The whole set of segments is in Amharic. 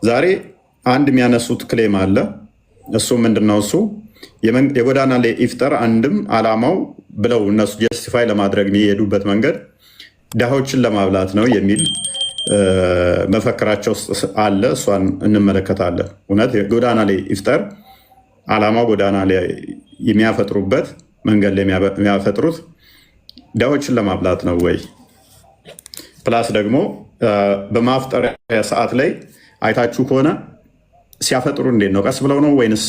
ዛሬ አንድ የሚያነሱት ክሌም አለ። እሱ ምንድነው? እሱ የጎዳና ላይ ኢፍጠር አንድም አላማው ብለው እነሱ ጀስቲፋይ ለማድረግ የሚሄዱበት መንገድ ድሆችን ለማብላት ነው የሚል መፈክራቸው አለ። እሷን እንመለከታለን። እውነት የጎዳና ላይ ኢፍጠር አላማው ጎዳና ላይ የሚያፈጥሩበት መንገድ ላይ የሚያፈጥሩት ድሆችን ለማብላት ነው ወይ? ፕላስ ደግሞ በማፍጠሪያ ሰዓት ላይ አይታችሁ ከሆነ ሲያፈጥሩ እንዴት ነው? ቀስ ብለው ነው ወይንስ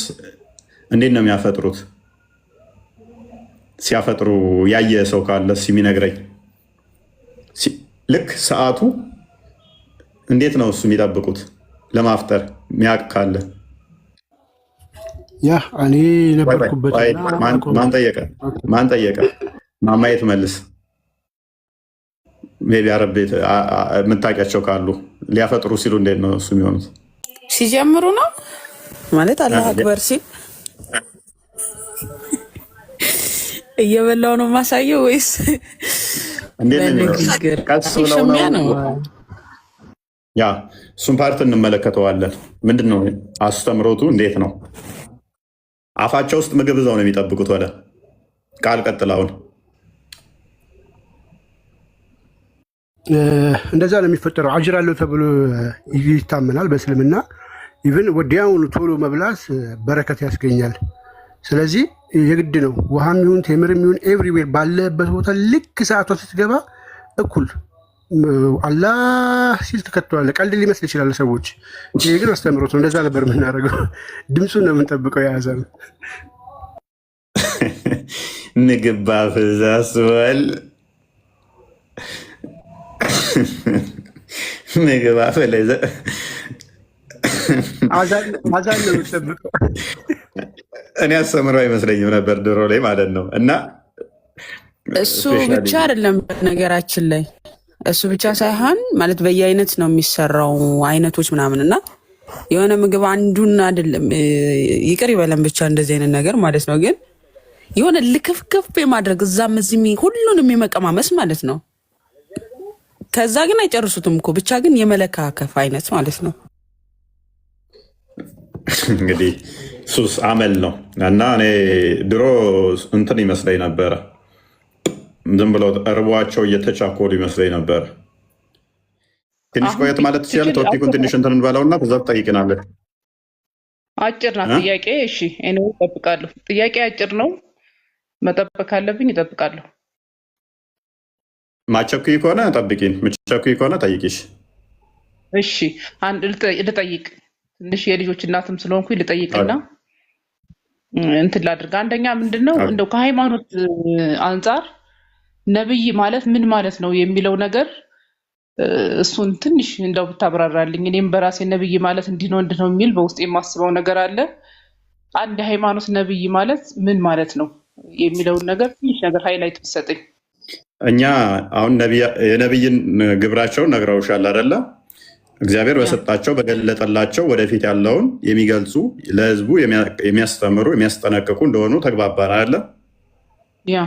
እንዴት ነው የሚያፈጥሩት? ሲያፈጥሩ ያየ ሰው ካለ የሚነግረኝ። ልክ ሰዓቱ እንዴት ነው እሱ የሚጠብቁት ለማፍጠር ሚያቅ ካለ? ያ እኔ ነበርኩበት። ማን ጠየቀ? ማማየት መልስ። ሜቢ አረብ ቤት የምታውቂያቸው ካሉ ሊያፈጥሩ ሲሉ እንዴት ነው እሱ የሚሆኑት? ሲጀምሩ ነው ማለት አላህ አክበር ሲል እየበላው ነው ማሳየው ወይስ ቀስ ብለው ነው? ያ እሱን ፓርት እንመለከተዋለን። ምንድን ነው አስተምሮቱ? እንዴት ነው አፋቸው ውስጥ ምግብ እዛው ነው የሚጠብቁት? ወደ ቃል ቀጥላውን እንደዛ ነው የሚፈጠረው። አጅር አለው ተብሎ ይታመናል በእስልምና። ኢቭን ወዲያውኑ ቶሎ መብላት በረከት ያስገኛል። ስለዚህ የግድ ነው። ውሃም ይሁን ቴምርም ይሁን ኤቭሪዌር ባለበት ቦታ ልክ ሰዓቷ ስትገባ እኩል አላህ ሲል ትከተዋለህ። ቀልድ ሊመስል ይችላል ሰዎች። ይህ ግን አስተምሮት ነው። እንደዛ ነበር የምናደርገው። ድምፁን ነው የምንጠብቀው። የያዘን ምግብ ባፍዛስወል ምግብ አፈለዘ አዛን ነው የምጠብቀው። እኔ አስተምሮ አይመስለኝም ነበር ድሮ ላይ ማለት ነው። እና እሱ ብቻ አይደለም ነገራችን ላይ እሱ ብቻ ሳይሆን ማለት በየአይነት ነው የሚሰራው አይነቶች ምናምን እና የሆነ ምግብ አንዱን አይደለም ይቅር ይበለን ብቻ እንደዚህ አይነት ነገር ማለት ነው። ግን የሆነ ልክፍክፍ የማድረግ እዛም እዚህም ሁሉንም የመቀማመስ ማለት ነው። ከዛ ግን አይጨርሱትም እኮ ብቻ ግን የመለካከፍ አይነት ማለት ነው። እንግዲህ ሱስ አመል ነው እና እኔ ድሮ እንትን ይመስለኝ ነበረ፣ ዝም ብለው እርቧቸው እየተቻኮሉ ይመስለኝ ነበረ። ትንሽ ቆየት ማለት ትችላለህ። ቶፒኩን ትንሽ እንትን እንበለውና ከዛ ትጠይቅናለህ። አጭር ናት ጥያቄ። እሺ እኔ እጠብቃለሁ። ጥያቄ አጭር ነው። መጠበቅ ካለብኝ እጠብቃለሁ። ማቸኩይ ከሆነ ጠብቂን፣ ምቸኩይ ከሆነ ጠይቂሽ። እሺ አንድ ልጠይቅ። ትንሽ የልጆች እናትም ስለሆንኩኝ ልጠይቅና እንትን ላድርግ። አንደኛ ምንድነው እንደው ከሃይማኖት አንጻር ነብይ ማለት ምን ማለት ነው የሚለው ነገር እሱን ትንሽ እንደው ብታብራራልኝ። እኔም በራሴ ነብይ ማለት እንዲህ ነው የሚል በውስጥ የማስበው ነገር አለ። አንድ ሃይማኖት ነብይ ማለት ምን ማለት ነው የሚለውን ነገር ትንሽ ነገር ሃይላይት ብትሰጠኝ። እኛ አሁን የነብይን ግብራቸውን ነግረውሻል አይደለ? እግዚአብሔር በሰጣቸው በገለጠላቸው ወደፊት ያለውን የሚገልጹ ለህዝቡ የሚያስተምሩ የሚያስጠነቅቁ እንደሆኑ ተግባባን አይደለ? ያ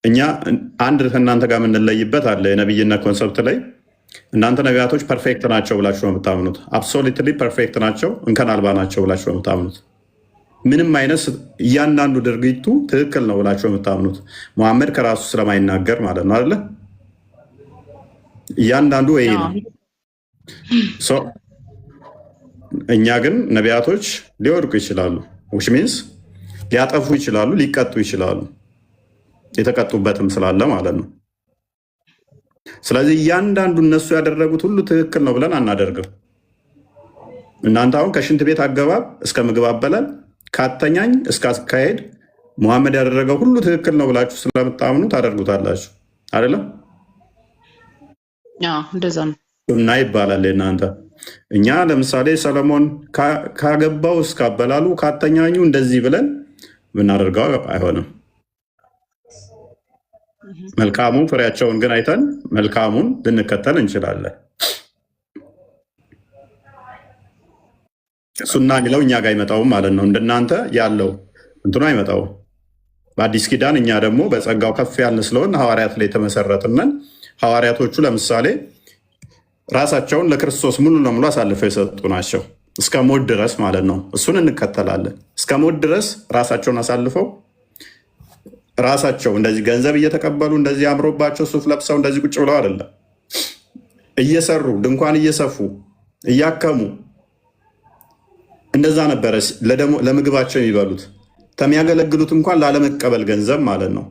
እኛ አንድ ከእናንተ ጋር የምንለይበት አለ። የነብይነት ኮንሰፕት ላይ እናንተ ነቢያቶች ፐርፌክት ናቸው ብላችሁ ነው የምታምኑት። አብሶሉትሊ ፐርፌክት ናቸው፣ እንከን አልባ ናቸው ብላችሁ ነው የምታምኑት። ምንም አይነት እያንዳንዱ ድርጊቱ ትክክል ነው ብላችሁ ነው የምታምኑት። መሐመድ ከራሱ ስለማይናገር ማለት ነው አይደለ? እያንዳንዱ ወይ ነው። እኛ ግን ነቢያቶች ሊወድቁ ይችላሉ፣ which means ሊያጠፉ ይችላሉ፣ ሊቀጡ ይችላሉ። የተቀጡበትም ስላለ ማለት ነው። ስለዚህ እያንዳንዱ እነሱ ያደረጉት ሁሉ ትክክል ነው ብለን አናደርግም። እናንተ አሁን ከሽንት ቤት አገባብ እስከ ምግብ አበላል፣ ካተኛኝ እስከ አካሄድ መሐመድ ያደረገው ሁሉ ትክክል ነው ብላችሁ ስለምታምኑ ታደርጉታላችሁ አይደለም? እንደዛ ነው እና ይባላል እናንተ። እኛ ለምሳሌ ሰለሞን ካገባው እስከ አበላሉ ካተኛኙ እንደዚህ ብለን ብናደርገው አይሆንም። መልካሙ ፍሬያቸውን ግን አይተን መልካሙን ልንከተል እንችላለን። ሱና የሚለው እኛ ጋር አይመጣውም ማለት ነው። እንደናንተ ያለው እንትኑ አይመጣውም። በአዲስ ኪዳን እኛ ደግሞ በጸጋው ከፍ ያልን ስለሆን ሐዋርያት ላይ የተመሰረትነን። ሐዋርያቶቹ ለምሳሌ ራሳቸውን ለክርስቶስ ሙሉ ለሙሉ አሳልፈው የሰጡ ናቸው። እስከ ሞት ድረስ ማለት ነው። እሱን እንከተላለን። እስከ ሞት ድረስ ራሳቸውን አሳልፈው ራሳቸው እንደዚህ ገንዘብ እየተቀበሉ እንደዚህ አምሮባቸው ሱፍ ለብሰው እንደዚህ ቁጭ ብለው አይደለም፣ እየሰሩ ድንኳን እየሰፉ እያከሙ እንደዛ ነበረ ለምግባቸው የሚበሉት። ከሚያገለግሉት እንኳን ላለመቀበል ገንዘብ ማለት ነው።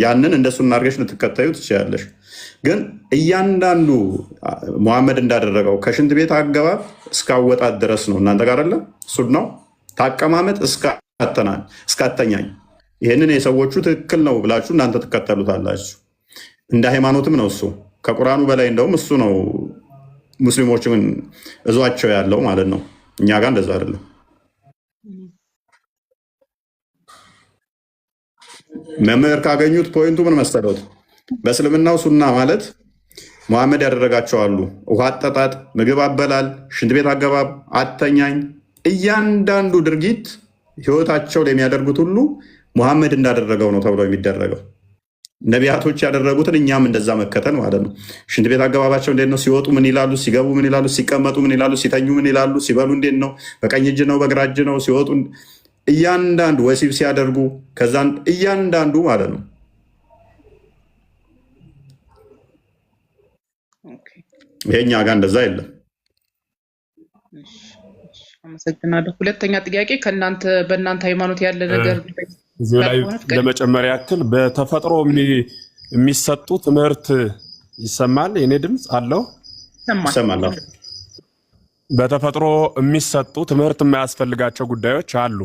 ያንን እንደ ሱና አድርገሽ ልትከተዩ ትችላለሽ። ግን እያንዳንዱ መሐመድ እንዳደረገው ከሽንት ቤት አገባብ እስከ አወጣት ድረስ ነው። እናንተ ጋር አለ ሱድ ነው ታቀማመጥ እስከ አተኛኝ። ይህንን የሰዎቹ ትክክል ነው ብላችሁ እናንተ ትከተሉታላችሁ። እንደ ሃይማኖትም ነው እሱ። ከቁርአኑ በላይ እንደውም እሱ ነው ሙስሊሞችን እዟቸው ያለው ማለት ነው። እኛ ጋር እንደዛ አይደለም። መምህር ካገኙት ፖይንቱ ምን መሰለት? በእስልምናው ሱና ማለት መሐመድ ያደረጋቸው አሉ። ውሃ አጠጣጥ፣ ምግብ አበላል፣ ሽንት ቤት አገባብ፣ አተኛኝ፣ እያንዳንዱ ድርጊት ህይወታቸው ላይ የሚያደርጉት ሁሉ መሐመድ እንዳደረገው ነው ተብሎ የሚደረገው። ነቢያቶች ያደረጉትን እኛም እንደዛ መከተል ማለት ነው። ሽንት ቤት አገባባቸው እንዴት ነው? ሲወጡ ምን ይላሉ? ሲገቡ ምን ይላሉ? ሲቀመጡ ምን ይላሉ? ሲተኙ ምን ይላሉ? ሲበሉ እንዴት ነው? በቀኝ እጅ ነው? በግራ እጅ ነው? ሲወጡ እያንዳንዱ ወሲብ ሲያደርጉ ከዛን እያንዳንዱ ማለት ነው። ይሄኛ ጋር እንደዛ የለም። አመሰግናለሁ። ሁለተኛ ጥያቄ በእናንተ ሃይማኖት ያለ ነገር እዚህ ላይ ለመጨመር ያክል በተፈጥሮ የሚሰጡ ትምህርት ይሰማል። የኔ ድምፅ አለው ይሰማል። በተፈጥሮ የሚሰጡ ትምህርት የማያስፈልጋቸው ጉዳዮች አሉ።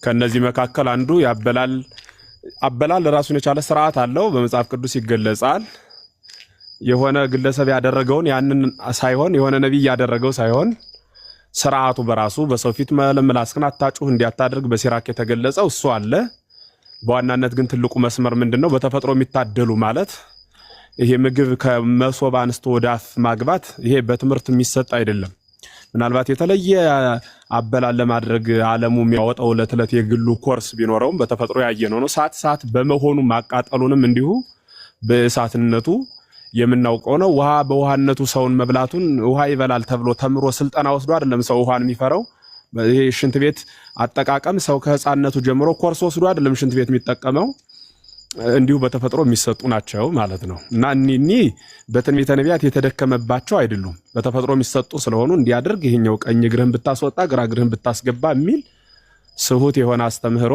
ከነዚህ መካከል አንዱ አበላል ራሱን የቻለ ስርዓት አለው፣ በመጽሐፍ ቅዱስ ይገለጻል። የሆነ ግለሰብ ያደረገውን ያንን ሳይሆን የሆነ ነቢይ ያደረገው ሳይሆን ስርዓቱ በራሱ በሰው ፊት ምላስክን አታጩህ እንዲያታደርግ በሲራክ የተገለጸው እሱ አለ። በዋናነት ግን ትልቁ መስመር ምንድነው? በተፈጥሮ የሚታደሉ ማለት ይሄ ምግብ ከመሶብ አንስቶ ወደ አፍ ማግባት ይሄ በትምህርት የሚሰጥ አይደለም። ምናልባት የተለየ አበላል ለማድረግ ዓለሙ የሚያወጣው ለትለት የግሉ ኮርስ ቢኖረውም በተፈጥሮ ያየነው ነው። ሰዓት በመሆኑ ማቃጠሉንም እንዲሁ በእሳትነቱ የምናውቀው ነው። ውሃ በውሃነቱ ሰውን መብላቱን ውሃ ይበላል ተብሎ ተምሮ ስልጠና ወስዶ አይደለም ሰው ውሃን የሚፈራው። ይሄ ሽንት ቤት አጠቃቀም ሰው ከህፃንነቱ ጀምሮ ኮርስ ወስዶ አይደለም ሽንት ቤት የሚጠቀመው። እንዲሁ በተፈጥሮ የሚሰጡ ናቸው ማለት ነው። እና እኒ በትንቢተ ነቢያት የተደከመባቸው አይደሉም፣ በተፈጥሮ የሚሰጡ ስለሆኑ እንዲያደርግ ይሄኛው ቀኝ እግርህን ብታስወጣ ግራ እግርህን ብታስገባ የሚል ስሁት የሆነ አስተምህሮ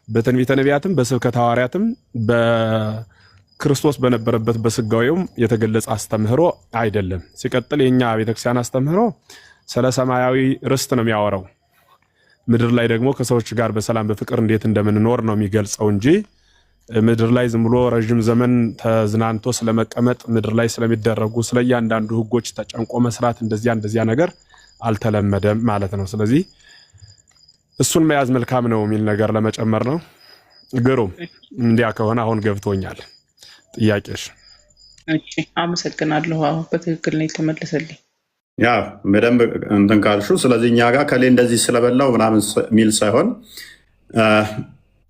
በትንቢተ ነቢያትም በስብከተ ሐዋርያትም በክርስቶስ በነበረበት በስጋዊውም የተገለጸ አስተምህሮ አይደለም። ሲቀጥል የኛ ቤተክርስቲያን አስተምህሮ ስለ ሰማያዊ ርስት ነው የሚያወራው። ምድር ላይ ደግሞ ከሰዎች ጋር በሰላም በፍቅር እንዴት እንደምንኖር ነው የሚገልጸው እንጂ ምድር ላይ ዝም ብሎ ረጅም ዘመን ተዝናንቶ ስለመቀመጥ ምድር ላይ ስለሚደረጉ ስለያንዳንዱ ህጎች ተጨንቆ መስራት እንደዚያ ነገር አልተለመደም ማለት ነው። ስለዚህ እሱን መያዝ መልካም ነው የሚል ነገር ለመጨመር ነው። ግሩም። እንዲያ ከሆነ አሁን ገብቶኛል ጥያቄሽ። እሺ አመሰግናለሁ። በትክክል ነው የተመለሰልኝ። ያ በደንብ እንትን ካልሹ። ስለዚህ እኛ ጋር ከሌ እንደዚህ ስለበላው ምናምን የሚል ሳይሆን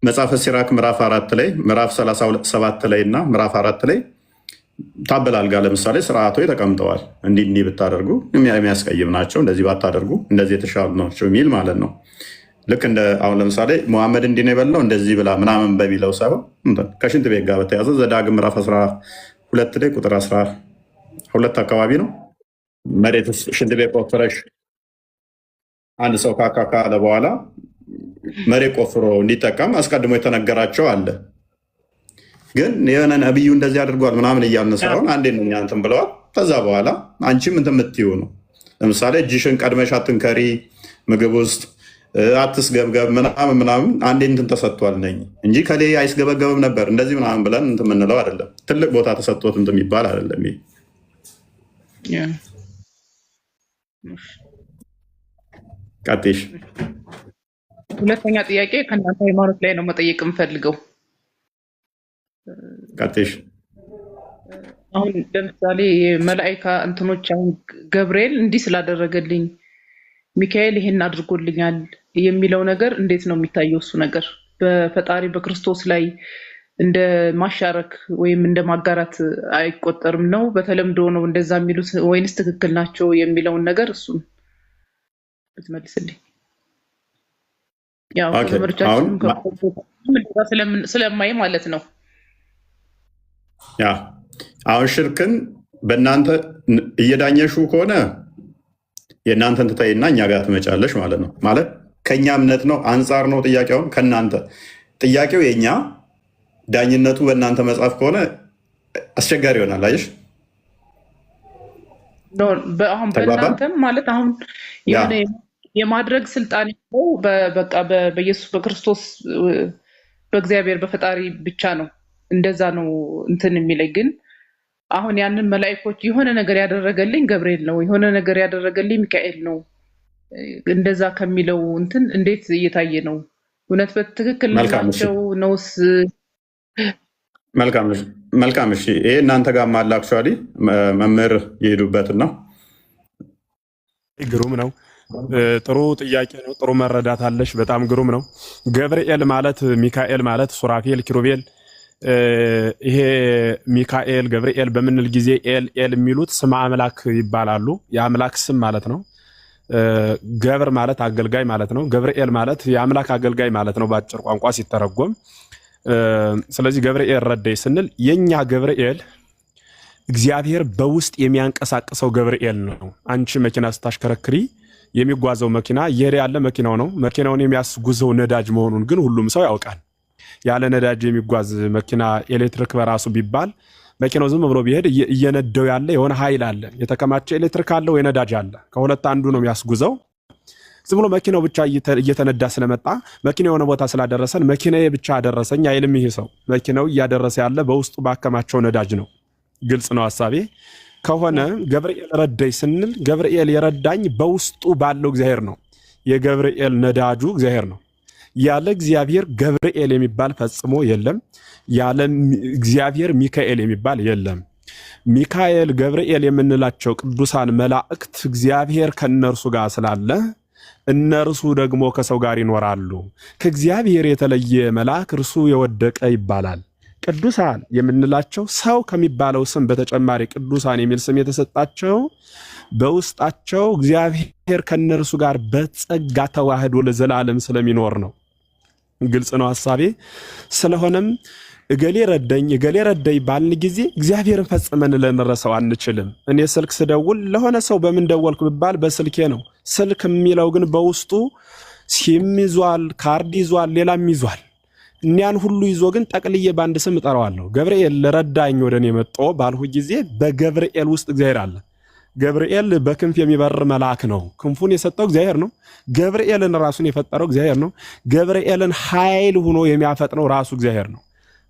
መጽሐፈ ሲራክ ምዕራፍ 4 ላይ ምዕራፍ 37 ላይ እና ምዕራፍ 4 ላይ ታበላል ጋር ለምሳሌ ስርዓቶች ተቀምጠዋል። እንዲህ ብታደርጉ የሚያስቀይም ናቸው፣ እንደዚህ ባታደርጉ እንደዚህ የተሻሉ ናቸው የሚል ማለት ነው። ልክ እንደ አሁን ለምሳሌ መሐመድ እንዲህ ነው የበላው እንደዚህ ብላ ምናምን በሚለው ሳይሆን ከሽንት ቤት ጋር በተያዘ ዘዳግም ምዕራፍ 12 ላይ ቁጥር 12 አካባቢ ነው። መሬት ሽንት ቤት ቆፍረሽ አንድ ሰው ካካ ካለ በኋላ መሬት ቆፍሮ እንዲጠቀም አስቀድሞ የተነገራቸው አለ። ግን የሆነ ነቢዩ እንደዚህ አድርጓል ምናምን እያልን ሳይሆን አንዴ ነው እንትን ብለዋል። ከዛ በኋላ አንቺም እንትን የምትይው ነው። ለምሳሌ እጅሽን ቀድመሽ አትንከሪ፣ ምግብ ውስጥ አትስገብገብ ምናምን አንዴ እንትን ተሰጥቷል ነኝ እንጂ ከሌ አይስገበገብም ነበር እንደዚህ ምናምን ብለን እንትን የምንለው አይደለም። ትልቅ ቦታ ተሰጥቶት እንትን የሚባል አይደለም። ቀጥሽ። ሁለተኛ ጥያቄ ከእናንተ ሃይማኖት ላይ ነው መጠየቅ የምፈልገው። ቀጥሽ። አሁን ለምሳሌ የመላእክት እንትኖች አሁን ገብርኤል እንዲህ ስላደረገልኝ ሚካኤል ይሄን አድርጎልኛል የሚለው ነገር እንዴት ነው የሚታየው? እሱ ነገር በፈጣሪ በክርስቶስ ላይ እንደ ማሻረክ ወይም እንደ ማጋራት አይቆጠርም ነው? በተለምዶ ነው እንደዛ የሚሉት ወይንስ ትክክል ናቸው የሚለውን ነገር እሱን ብትመልስልኝ። ያው ተመልካቾቻችንም ስለማይ ማለት ነው። ያ አሁን ሽርክን በእናንተ እየዳኘሹ ከሆነ የእናንተን ትታይና እኛ ጋር ትመጫለሽ ማለት ነው። ማለት ከእኛ እምነት ነው አንጻር ነው ጥያቄውን ከእናንተ ጥያቄው የእኛ ዳኝነቱ በእናንተ መጽሐፍ ከሆነ አስቸጋሪ ይሆናል። አየሽ አሁን በእናንተም ማለት አሁን የማድረግ ስልጣን ያለው በቃ በኢየሱስ በክርስቶስ በእግዚአብሔር በፈጣሪ ብቻ ነው። እንደዛ ነው እንትን የሚለኝ ግን አሁን ያንን መላእክቶች የሆነ ነገር ያደረገልኝ ገብርኤል ነው፣ የሆነ ነገር ያደረገልኝ ሚካኤል ነው እንደዛ ከሚለው እንትን እንዴት እየታየ ነው? እውነት በትክክል ናቸው ነውስ? መልካም እሺ። ይሄ እናንተ ጋር ማለ አክቹዋሊ መምህር የሄዱበትና ግሩም ነው። ጥሩ ጥያቄ ነው። ጥሩ መረዳት አለሽ። በጣም ግሩም ነው። ገብርኤል ማለት ሚካኤል ማለት ሱራፌል፣ ኪሩቤል ይሄ ሚካኤል ገብርኤል በምንል ጊዜ ኤል የሚሉት ስም አምላክ ይባላሉ። የአምላክ ስም ማለት ነው። ገብር ማለት አገልጋይ ማለት ነው። ገብርኤል ማለት የአምላክ አገልጋይ ማለት ነው በአጭር ቋንቋ ሲተረጎም። ስለዚህ ገብርኤል ረዳይ ስንል የኛ ገብርኤል እግዚአብሔር በውስጥ የሚያንቀሳቅሰው ገብርኤል ነው። አንቺ መኪና ስታሽከረክሪ የሚጓዘው መኪና እየሄደ ያለ መኪናው ነው። መኪናውን የሚያስጉዘው ነዳጅ መሆኑን ግን ሁሉም ሰው ያውቃል። ያለ ነዳጅ የሚጓዝ መኪና ኤሌክትሪክ በራሱ ቢባል መኪናው ዝም ብሎ ቢሄድ እየነዳው ያለ የሆነ ኃይል አለ። የተከማቸ ኤሌክትሪክ አለ ወይ ነዳጅ አለ። ከሁለት አንዱ ነው የሚያስጉዘው። ዝም ብሎ መኪናው ብቻ እየተነዳ ስለመጣ መኪናው የሆነ ቦታ ስላደረሰን መኪናዬ ብቻ አደረሰኝ አይልም። ይሄ ሰው መኪናው እያደረሰ ያለ በውስጡ ባከማቸው ነዳጅ ነው። ግልጽ ነው ሐሳቤ ከሆነ ገብርኤል ረዳኝ ስንል ገብርኤል የረዳኝ በውስጡ ባለው እግዚአብሔር ነው። የገብርኤል ነዳጁ እግዚአብሔር ነው። ያለ እግዚአብሔር ገብርኤል የሚባል ፈጽሞ የለም። ያለ እግዚአብሔር ሚካኤል የሚባል የለም። ሚካኤል ገብርኤል የምንላቸው ቅዱሳን መላእክት እግዚአብሔር ከነርሱ ጋር ስላለ እነርሱ ደግሞ ከሰው ጋር ይኖራሉ። ከእግዚአብሔር የተለየ መልአክ እርሱ የወደቀ ይባላል። ቅዱሳን የምንላቸው ሰው ከሚባለው ስም በተጨማሪ ቅዱሳን የሚል ስም የተሰጣቸው በውስጣቸው እግዚአብሔር ከነርሱ ጋር በጸጋ ተዋህዶ ለዘላለም ስለሚኖር ነው። ግልጽ ነው ሐሳቤ። ስለሆነም እገሌ ረዳኝ ባልን ጊዜ እግዚአብሔርን ፈጽመን ልንረሳው አንችልም። እኔ ስልክ ስደውል ለሆነ ሰው በምን ደወልኩ ብባል በስልኬ ነው። ስልክ የሚለው ግን በውስጡ ሲም ይዟል፣ ካርድ ይዟል፣ ሌላም ይዟል። እኒያን ሁሉ ይዞ ግን ጠቅልዬ በአንድ ስም እጠራዋለሁ። ገብርኤል ረዳኝ ወደ እኔ መጥቶ ባልሁ ጊዜ በገብርኤል ውስጥ እግዚአብሔር አለ። ገብርኤል በክንፍ የሚበር መልአክ ነው። ክንፉን የሰጠው እግዚአብሔር ነው። ገብርኤልን ራሱን የፈጠረው እግዚአብሔር ነው። ገብርኤልን ኃይል ሆኖ የሚያፈጥነው ራሱ እግዚአብሔር ነው።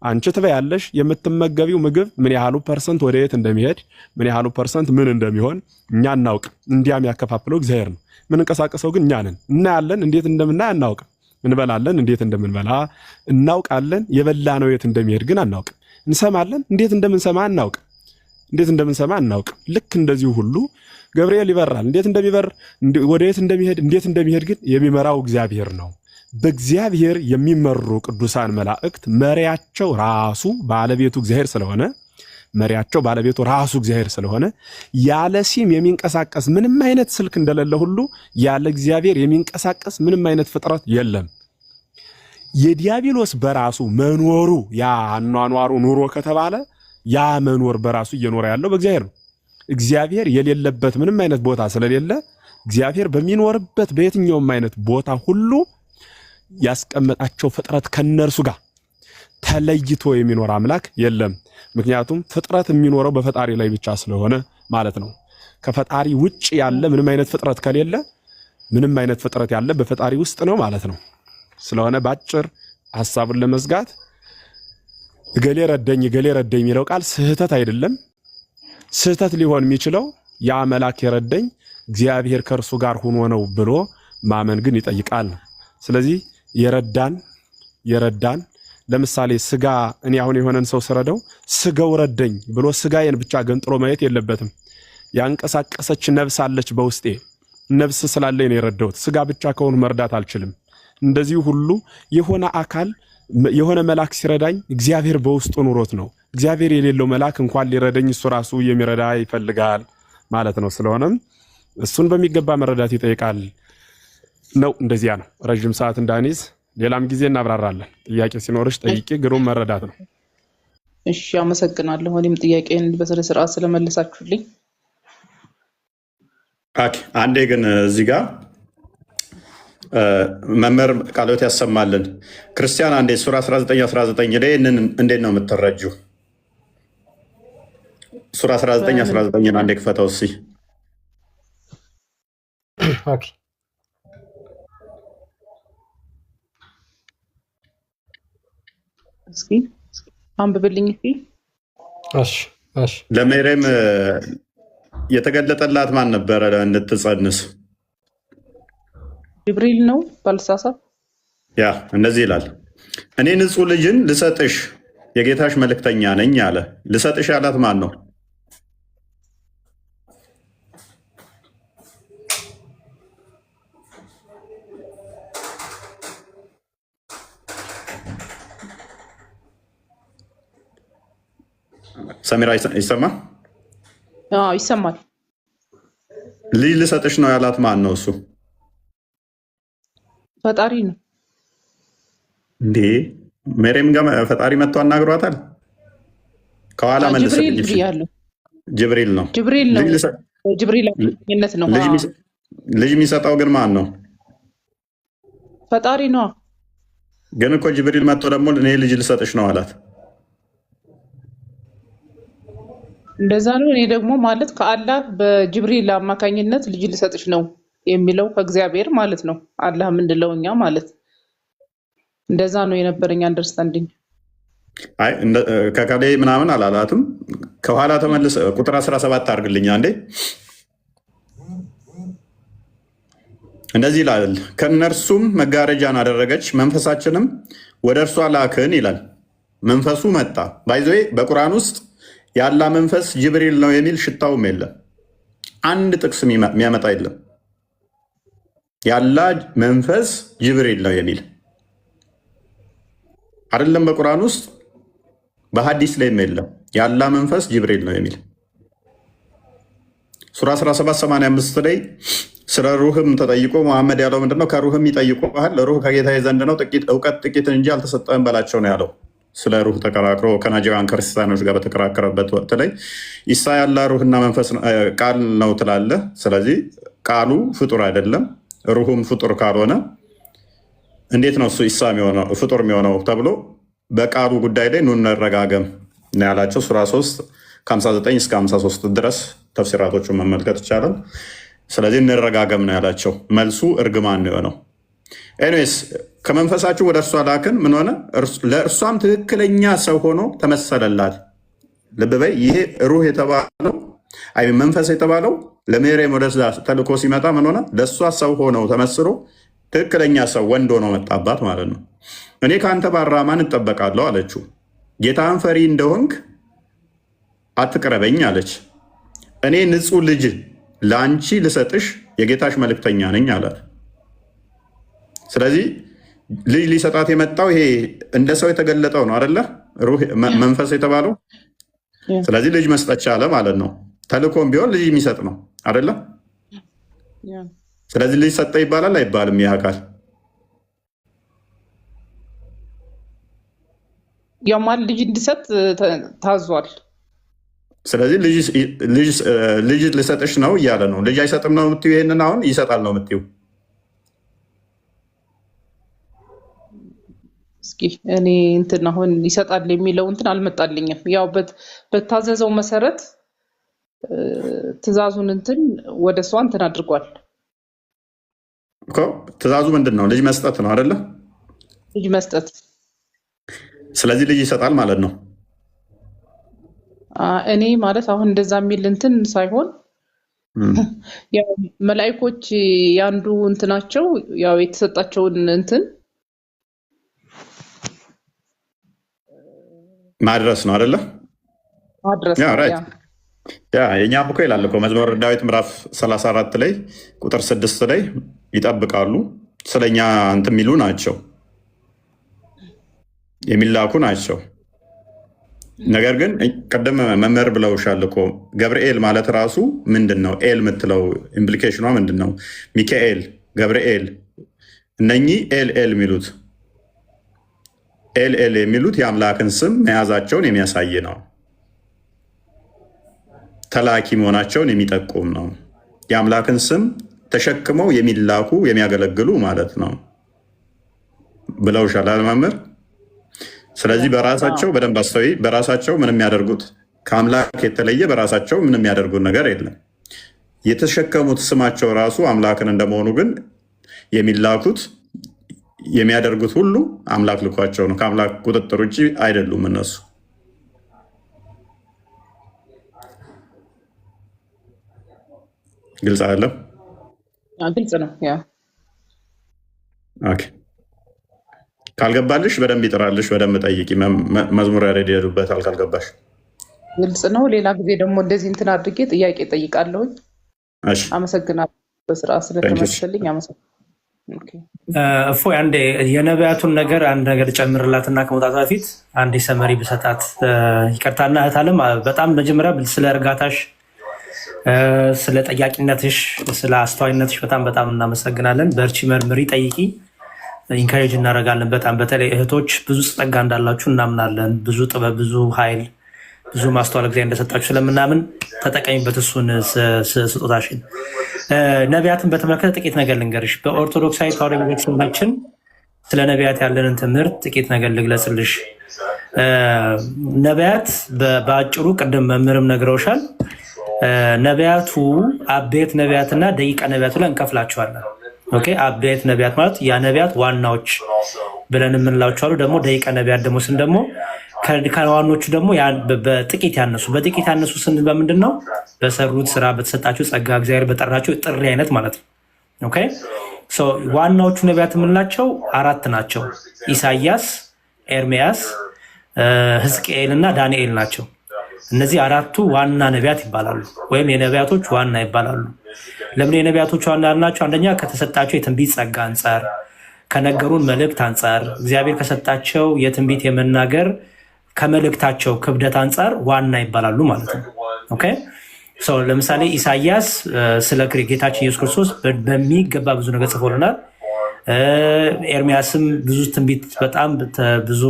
አንቺ ትበያለሽ፣ የምትመገቢው ምግብ ምን ያህሉ ፐርሰንት ወደ የት እንደሚሄድ ምን ያህሉ ፐርሰንት ምን እንደሚሆን እኛ እናውቅ። እንዲያም ያከፋፍለው እግዚአብሔር ነው። ምን እንቀሳቀሰው ግን እኛ ነን። እናያለን፣ እንዴት እንደምናይ አናውቅም። እንበላለን፣ እንዴት እንደምንበላ እናውቃለን። የበላነው የት እንደሚሄድ ግን አናውቅም። እንሰማለን፣ እንዴት እንደምንሰማ አናውቅም። ልክ እንደዚሁ ሁሉ ገብርኤል ይበራል። እንዴት እንደሚበር ወደ የት እንደሚሄድ እንዴት እንደሚሄድ ግን የሚመራው እግዚአብሔር ነው። በእግዚአብሔር የሚመሩ ቅዱሳን መላእክት መሪያቸው ራሱ ባለቤቱ እግዚአብሔር ስለሆነ ያለ ሲም የሚንቀሳቀስ ምንም አይነት ስልክ እንደሌለ ሁሉ ያለ እግዚአብሔር የሚንቀሳቀስ ምንም አይነት ፍጥረት የለም። የዲያብሎስ በራሱ መኖሩ ያ አኗኗሩ ኑሮ ከተባለ ያ መኖር በራሱ እየኖረ ያለው በእግዚአብሔር ነው። እግዚአብሔር የሌለበት ምንም አይነት ቦታ ስለሌለ እግዚአብሔር በሚኖርበት በየትኛውም አይነት ቦታ ሁሉ ያስቀመጣቸው ፍጥረት ከነርሱ ጋር ተለይቶ የሚኖር አምላክ የለም። ምክንያቱም ፍጥረት የሚኖረው በፈጣሪ ላይ ብቻ ስለሆነ ማለት ነው። ከፈጣሪ ውጭ ያለ ምንም አይነት ፍጥረት ከሌለ ምንም አይነት ፍጥረት ያለ በፈጣሪ ውስጥ ነው ማለት ነው። ስለሆነ ባጭር ሐሳቡን ለመዝጋት እገሌ ረዳኝ የሚለው ቃል ስህተት አይደለም። ስህተት ሊሆን የሚችለው ያ መልአክ የረዳኝ እግዚአብሔር ከእርሱ ጋር ሆኖ ነው ብሎ ማመን ግን ይጠይቃል። ስለዚህ የረዳን ለምሳሌ ስጋ እኔ አሁን የሆነን ሰው ስረዳው ስጋው ረዳኝ ብሎ ስጋዬን ብቻ ገንጥሎ ማየት የለበትም። ያንቀሳቀሰች ነፍስ አለች በውስጤ። ነፍስ ስላለኝ ነው የረዳሁት። ስጋ ብቻ ከሆነ መርዳት አልችልም። እንደዚህ ሁሉ የሆነ አካል የሆነ መልአክ ሲረዳኝ እግዚአብሔር በውስጡ ኑሮት ነው። እግዚአብሔር የሌለው መልአክ እንኳን ሊረዳኝ እሱ ራሱ የሚረዳ ይፈልጋል ማለት ነው። ስለሆነም እሱን በሚገባ መረዳት ይጠይቃል ነው። እንደዚያ ነው። ረጅም ሰዓት እንዳንይዝ ሌላም ጊዜ እናብራራለን። ጥያቄ ሲኖርሽ ጠይቂ። ግሩም መረዳት ነው። እሺ፣ አመሰግናለሁ። እኔም ጥያቄን በስነ ስርዓት ስለመለሳችሁልኝ። አንዴ ግን እዚህ ጋር መምህር ቃሎት ያሰማልን። ክርስቲያን አንዴ ሱራ 19:19 ላይ እንዴት ነው የምትረጁ? ሱራ 19:19 አንዴ ክፈተው እስኪ። እስኪ አንብብልኝ። ለሜሬም የተገለጠላት ማን ነበረ እንድትጸንስ? ጅብሪል ነው ባልሳሳት። ያ እንደዚህ ይላል፣ እኔ ንጹሕ ልጅን ልሰጥሽ የጌታሽ መልእክተኛ ነኝ አለ። ልሰጥሽ ያላት ማን ነው? ሰሚራ ይሰማ? ይሰማል። ልጅ ልሰጥሽ ነው ያላት ማን ነው? እሱ ፈጣሪ ነው እንዴ? ሜሬም ጋር ፈጣሪ መጥቶ አናግሯታል። ከኋላ መልሰልኝ። ጅብሪል ነው። ጅብሪል ነው። ልጅ የሚሰጠው ግን ማን ነው? ፈጣሪ ነው። ግን እኮ ጅብሪል መጥቶ ደግሞ እኔ ልጅ ልሰጥሽ ነው አላት። እንደዛ ነው። እኔ ደግሞ ማለት ከአላህ በጅብሪል አማካኝነት ልጅ ልሰጥሽ ነው የሚለው ከእግዚአብሔር ማለት ነው። አላህ ምንድለው እኛ ማለት እንደዛ ነው የነበረኝ አንደርስታንዲንግ። አይ ከከሌ ምናምን አላላትም። ከኋላ ተመልሰ ቁጥር 17 አድርግልኝ አንዴ። እንደዚህ ይላል፣ ከእነርሱም መጋረጃን አደረገች፣ መንፈሳችንም ወደ እርሷ ላክን ይላል። መንፈሱ መጣ። ባይዘዌ በቁርአን ውስጥ ያላ መንፈስ ጅብሪል ነው የሚል ሽታውም የለም። አንድ ጥቅስ የሚያመጣ የለም ያላ መንፈስ ጅብሪል ነው የሚል አይደለም። በቁርአን ውስጥ በሐዲስ ላይም የለም ያላ መንፈስ ጅብሪል ነው የሚል። ሱራ 17:85 ላይ ስለ ሩህም ተጠይቆ መሐመድ ያለው ምንድነው? ከሩህም ይጠይቁሃል፣ ሩህ ከጌታዬ ዘንድ ነው፣ እውቀት ጥቂት እንጂ አልተሰጠህም በላቸው ነው ያለው። ስለ ሩህ ተከራክሮ ከናጅራን ክርስቲያኖች ጋር በተከራከረበት ወቅት ላይ ኢሳ ያላ ሩህና መንፈስ ቃል ነው ትላለህ። ስለዚህ ቃሉ ፍጡር አይደለም። ሩሁም ፍጡር ካልሆነ እንዴት ነው እሱ ኢሳ ፍጡር የሚሆነው ተብሎ በቃሉ ጉዳይ ላይ ኑ እንረጋገም ነው ያላቸው። ሱራ 3:59 እስከ 53 ድረስ ተፍሲራቶቹን መመልከት ይቻላል። ስለዚህ እንረጋገም ነው ያላቸው። መልሱ እርግማን ነው የሆነው። ኤኒዌይስ ከመንፈሳችሁ ወደ እርሷ ላክን። ምን ሆነ? ለእርሷም ትክክለኛ ሰው ሆኖ ተመሰለላት። ልብ በይ፣ ይሄ ሩህ የተባለው መንፈስ የተባለው ለሜሬም ወደዛ ተልኮ ሲመጣ ምን ሆነ? ለእሷ ሰው ሆነው ተመስሎ ትክክለኛ ሰው ወንድ ሆኖ መጣባት ማለት ነው። እኔ ከአንተ ባራማን እጠበቃለሁ አለችው። ጌታን ፈሪ እንደሆንክ አትቅረበኝ አለች። እኔ ንጹሕ ልጅ ለአንቺ ልሰጥሽ የጌታሽ መልእክተኛ ነኝ አላት። ስለዚህ ልጅ ሊሰጣት የመጣው ይሄ እንደ ሰው የተገለጠው ነው አደለ? ሩህ መንፈስ የተባለው። ስለዚህ ልጅ መስጠት ቻለ ማለት ነው። ተልኮም ቢሆን ልጅ የሚሰጥ ነው አደለ? ስለዚህ ልጅ ሰጠ ይባላል አይባልም? ይህ አካል ያማል ልጅ እንዲሰጥ ታዟል። ስለዚህ ልጅ ልሰጥሽ ነው እያለ ነው። ልጅ አይሰጥም ነው የምትይው? ይሄንን አሁን ይሰጣል ነው የምትይው? እስኪ እኔ እንትን አሁን ይሰጣል የሚለው እንትን አልመጣልኝም። ያው በታዘዘው መሰረት ትእዛዙን እንትን ወደ እሷ እንትን አድርጓል እኮ። ትእዛዙ ምንድን ነው? ልጅ መስጠት ነው አይደለ? ልጅ መስጠት። ስለዚህ ልጅ ይሰጣል ማለት ነው። እኔ ማለት አሁን እንደዛ የሚል እንትን ሳይሆን ያው መላእክቶች ያንዱ እንትናቸው ያው የተሰጣቸውን እንትን ማድረስ ነው አይደለ? ማድረስ የእኛም እኮ ይላል እኮ መዝሙረ ዳዊት ምዕራፍ 34 ላይ ቁጥር 6 ላይ ይጠብቃሉ፣ ስለኛ እንትን የሚሉ ናቸው። የሚላኩ ናቸው። ነገር ግን ቅድም መምህር ብለውሻል እኮ ገብርኤል ማለት ራሱ ምንድን ነው? ኤል የምትለው ኢምፕሊኬሽኗ ምንድን ነው? ሚካኤል፣ ገብርኤል እነኚህ ኤል የሚሉት ኤል የሚሉት የአምላክን ስም መያዛቸውን የሚያሳይ ነው። ተላኪ መሆናቸውን የሚጠቁም ነው። የአምላክን ስም ተሸክመው የሚላኩ የሚያገለግሉ ማለት ነው ብለውሻል መምህር። ስለዚህ በራሳቸው በደንብ አስተውይ። በራሳቸው ምንም ያደርጉት ከአምላክ የተለየ በራሳቸው ምንም ያደርጉት ነገር የለም። የተሸከሙት ስማቸው ራሱ አምላክን እንደመሆኑ ግን የሚላኩት የሚያደርጉት ሁሉ አምላክ ልኳቸው ነው። ከአምላክ ቁጥጥር ውጭ አይደሉም እነሱ። ግልጽ አይደለም? ግልጽ ነው። ካልገባልሽ በደንብ ይጥራልሽ፣ በደንብ ጠይቂ። መዝሙር ያሬድ ይሄዱበታል ካልገባሽ። ግልጽ ነው። ሌላ ጊዜ ደግሞ እንደዚህ እንትን አድርጌ ጥያቄ ጠይቃለሁኝ። አመሰግናለሁ። በስራ ስለተመሰልኝ አመሰግናለሁ። እፎይ አንዴ የነቢያቱን ነገር አንድ ነገር ጨምርላትና ከመውጣት በፊት አንዴ ሰመሪ ብሰጣት ይቅርታና እህት አለም በጣም መጀመሪያ ስለ እርጋታሽ፣ ስለ ጠያቂነትሽ፣ ስለ አስተዋይነትሽ በጣም እናመሰግናለን። በርቺ፣ መርምሪ፣ ጠይቂ፣ ኢንካሬጅ እናደርጋለን። በጣም በተለይ እህቶች ብዙ ጸጋ እንዳላችሁ እናምናለን። ብዙ ጥበብ፣ ብዙ ኃይል፣ ብዙ ማስተዋል ጊዜ እንደሰጣችሁ ስለምናምን ተጠቀሚበት እሱን ስጦታሽን። ነቢያትን በተመለከተ ጥቂት ነገር ልንገርሽ። በኦርቶዶክሳዊ ተዋሕዶ ቤተክርስቲያናችን ስለ ነቢያት ያለንን ትምህርት ጥቂት ነገር ልግለጽልሽ። ነቢያት በአጭሩ ቅድም መምህርም ነግረውሻል። ነቢያቱ አበይት ነቢያትና ደቂቀ ነቢያቱ ላይ እንከፍላቸዋለን። ኦኬ፣ አበይት ነቢያት ማለት ያ ነቢያት ዋናዎች ብለን የምንላቸዋሉ። ደግሞ ደቂቀ ነቢያት ደግሞ ስን ደግሞ ከዋኖቹ ደግሞ በጥቂት ያነሱ ስን በምንድን ነው? በሰሩት ስራ፣ በተሰጣቸው ጸጋ፣ እግዚአብሔር በጠራቸው ጥሪ አይነት ማለት ነው። ኦኬ፣ ዋናዎቹ ነቢያት የምንላቸው 4 ናቸው። ኢሳያስ፣ ኤርሚያስ፣ ሕዝቅኤል እና ዳንኤል ናቸው። እነዚህ 4ቱ ዋና ነቢያት ይባላሉ፣ ወይም የነቢያቶች ዋና ይባላሉ። ለምን የነቢያቶች ዋና ናቸው? አንደኛ ከተሰጣቸው የትንቢት ጸጋ አንጻር፣ ከነገሩን መልእክት አንጻር፣ እግዚአብሔር ከሰጣቸው የትንቢት የመናገር ከመልእክታቸው ክብደት አንጻር ዋና ይባላሉ ማለት ነው። ኦኬ፣ ለምሳሌ ኢሳያስ ስለ ጌታችን ኢየሱስ ክርስቶስ በሚገባ ብዙ ነገር ጽፎልናል። ኤርሚያስም ብዙ ትንቢት፣ በጣም ብዙ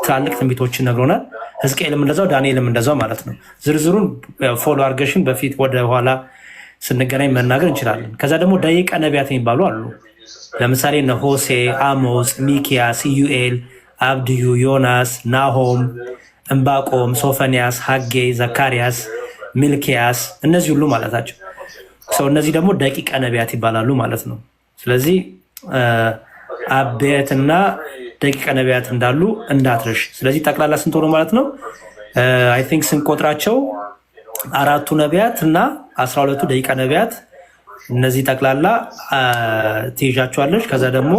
ትላልቅ ትንቢቶችን ነግሮናል። ሕዝቅኤልም እንደዛው፣ ዳንኤልም እንደዛው ማለት ነው። ዝርዝሩን ፎሎ አርገሽን በፊት ወደ ኋላ ስንገናኝ መናገር እንችላለን። ከዛ ደግሞ ደቂቀ ነቢያት የሚባሉ አሉ። ለምሳሌ እነ ሆሴ፣ አሞጽ፣ ሚኪያስ፣ ኢዩኤል፣ አብድዩ፣ ዮናስ፣ ናሆም፣ እምባቆም፣ ሶፈንያስ፣ ሐጌ፣ ዘካርያስ፣ ሚልኪያስ እነዚህ ሁሉ ማለታቸው ሰው። እነዚህ ደግሞ ደቂቀ ነቢያት ይባላሉ ማለት ነው። ስለዚህ አበይትና ደቂቀ ነቢያት እንዳሉ እንዳትረሽ። ስለዚህ ጠቅላላ ስንት ሆኖ ማለት ነው? አይ ቲንክ ስንቆጥራቸው 4ቱ ነቢያት እና 12ቱ ደቂቀ ነቢያት፣ እነዚህ ጠቅላላ ትይዣቸዋለች። ከዛ ደግሞ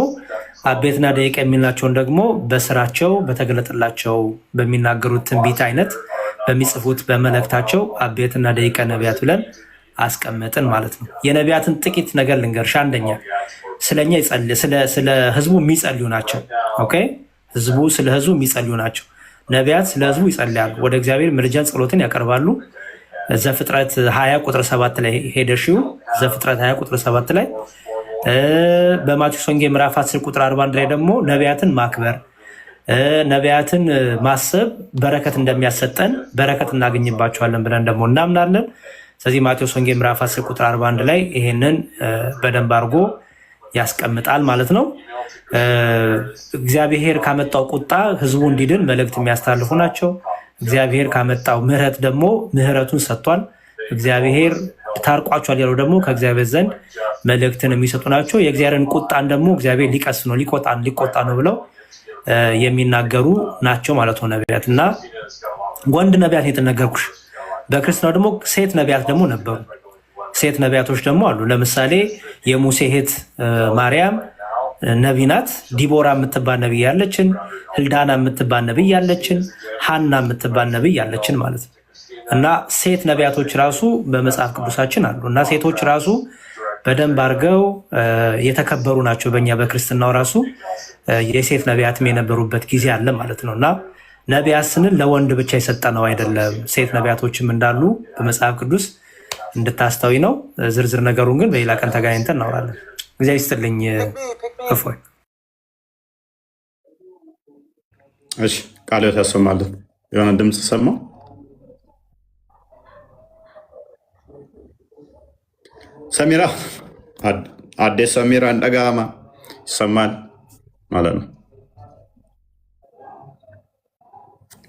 አበይትና ደቂቀ የሚልናቸውን ደግሞ በስራቸው በተገለጠላቸው በሚናገሩት ትንቢት አይነት በሚጽፉት በመልእክታቸው አበይትና ደቂቀ ነቢያት ብለን አስቀመጥን ማለት ነው። የነቢያትን ጥቂት ነገር ልንገርሽ። አንደኛ ስለኛ ስለ ህዝቡ የሚጸልዩ ናቸው። ኦኬ፣ ህዝቡ ስለ ህዝቡ የሚጸልዩ ናቸው። ነቢያት ስለ ህዝቡ ይጸልያሉ፣ ወደ እግዚአብሔር ምልጃን ጸሎትን ያቀርባሉ። ዘፍጥረት 20 ቁጥር 7 ላይ ሄደሽው፣ ዘፍጥረት 20 ቁጥር 7 ላይ በማቴዎስ ወንጌል ምዕራፍ 10 ቁጥር 41 ላይ ደግሞ ነቢያትን ማክበር፣ ነቢያትን ማሰብ በረከት እንደሚያሰጠን በረከት እናገኝባቸዋለን ብለን ደግሞ እናምናለን። ስለዚህ ማቴዎስ ወንጌል ምዕራፍ 10 ቁጥር 41 ላይ ይሄንን በደንብ አድርጎ ያስቀምጣል ማለት ነው። እግዚአብሔር ካመጣው ቁጣ ህዝቡ እንዲድን መልእክት የሚያስተላልፉ ናቸው። እግዚአብሔር ካመጣው ምሕረት ደግሞ ምሕረቱን ሰጥቷል። እግዚአብሔር ታርቋቸዋል ያለው ደግሞ ከእግዚአብሔር ዘንድ መልእክትን የሚሰጡ ናቸው። የእግዚአብሔርን ቁጣን ደግሞ እግዚአብሔር ሊቀስ ነው ሊቆጣ ነው ብለው የሚናገሩ ናቸው ማለት ነው ነቢያት። እና ወንድ ነቢያት የተነገርኩሽ፣ በክርስትናው ደግሞ ሴት ነቢያት ደግሞ ነበሩ። ሴት ነቢያቶች ደግሞ አሉ። ለምሳሌ የሙሴ እህት ማርያም ነቢይ ናት። ዲቦራ የምትባል ነቢይ ያለችን፣ ህልዳና የምትባል ነቢይ ያለችን፣ ሀና የምትባል ነቢይ ያለችን ማለት ነው። እና ሴት ነቢያቶች ራሱ በመጽሐፍ ቅዱሳችን አሉ። እና ሴቶች ራሱ በደንብ አድርገው የተከበሩ ናቸው። በእኛ በክርስትናው ራሱ የሴት ነቢያትም የነበሩበት ጊዜ አለ ማለት ነው። እና ነቢያት ስንል ለወንድ ብቻ የሰጠነው አይደለም፣ ሴት ነቢያቶችም እንዳሉ በመጽሐፍ ቅዱስ እንድታስተዊ ነው። ዝርዝር ነገሩን ግን በሌላ ቀን ተገናኝተን እናወራለን። እግዚአብሔር ይስጥልኝ። እፎይ። እሺ፣ ቃልዎት ያሰማልን። የሆነ ድምፅ ሰማሁ። ሰሚራ አዴስ ሰሚራ እንደጋማ ይሰማል ማለት ነው።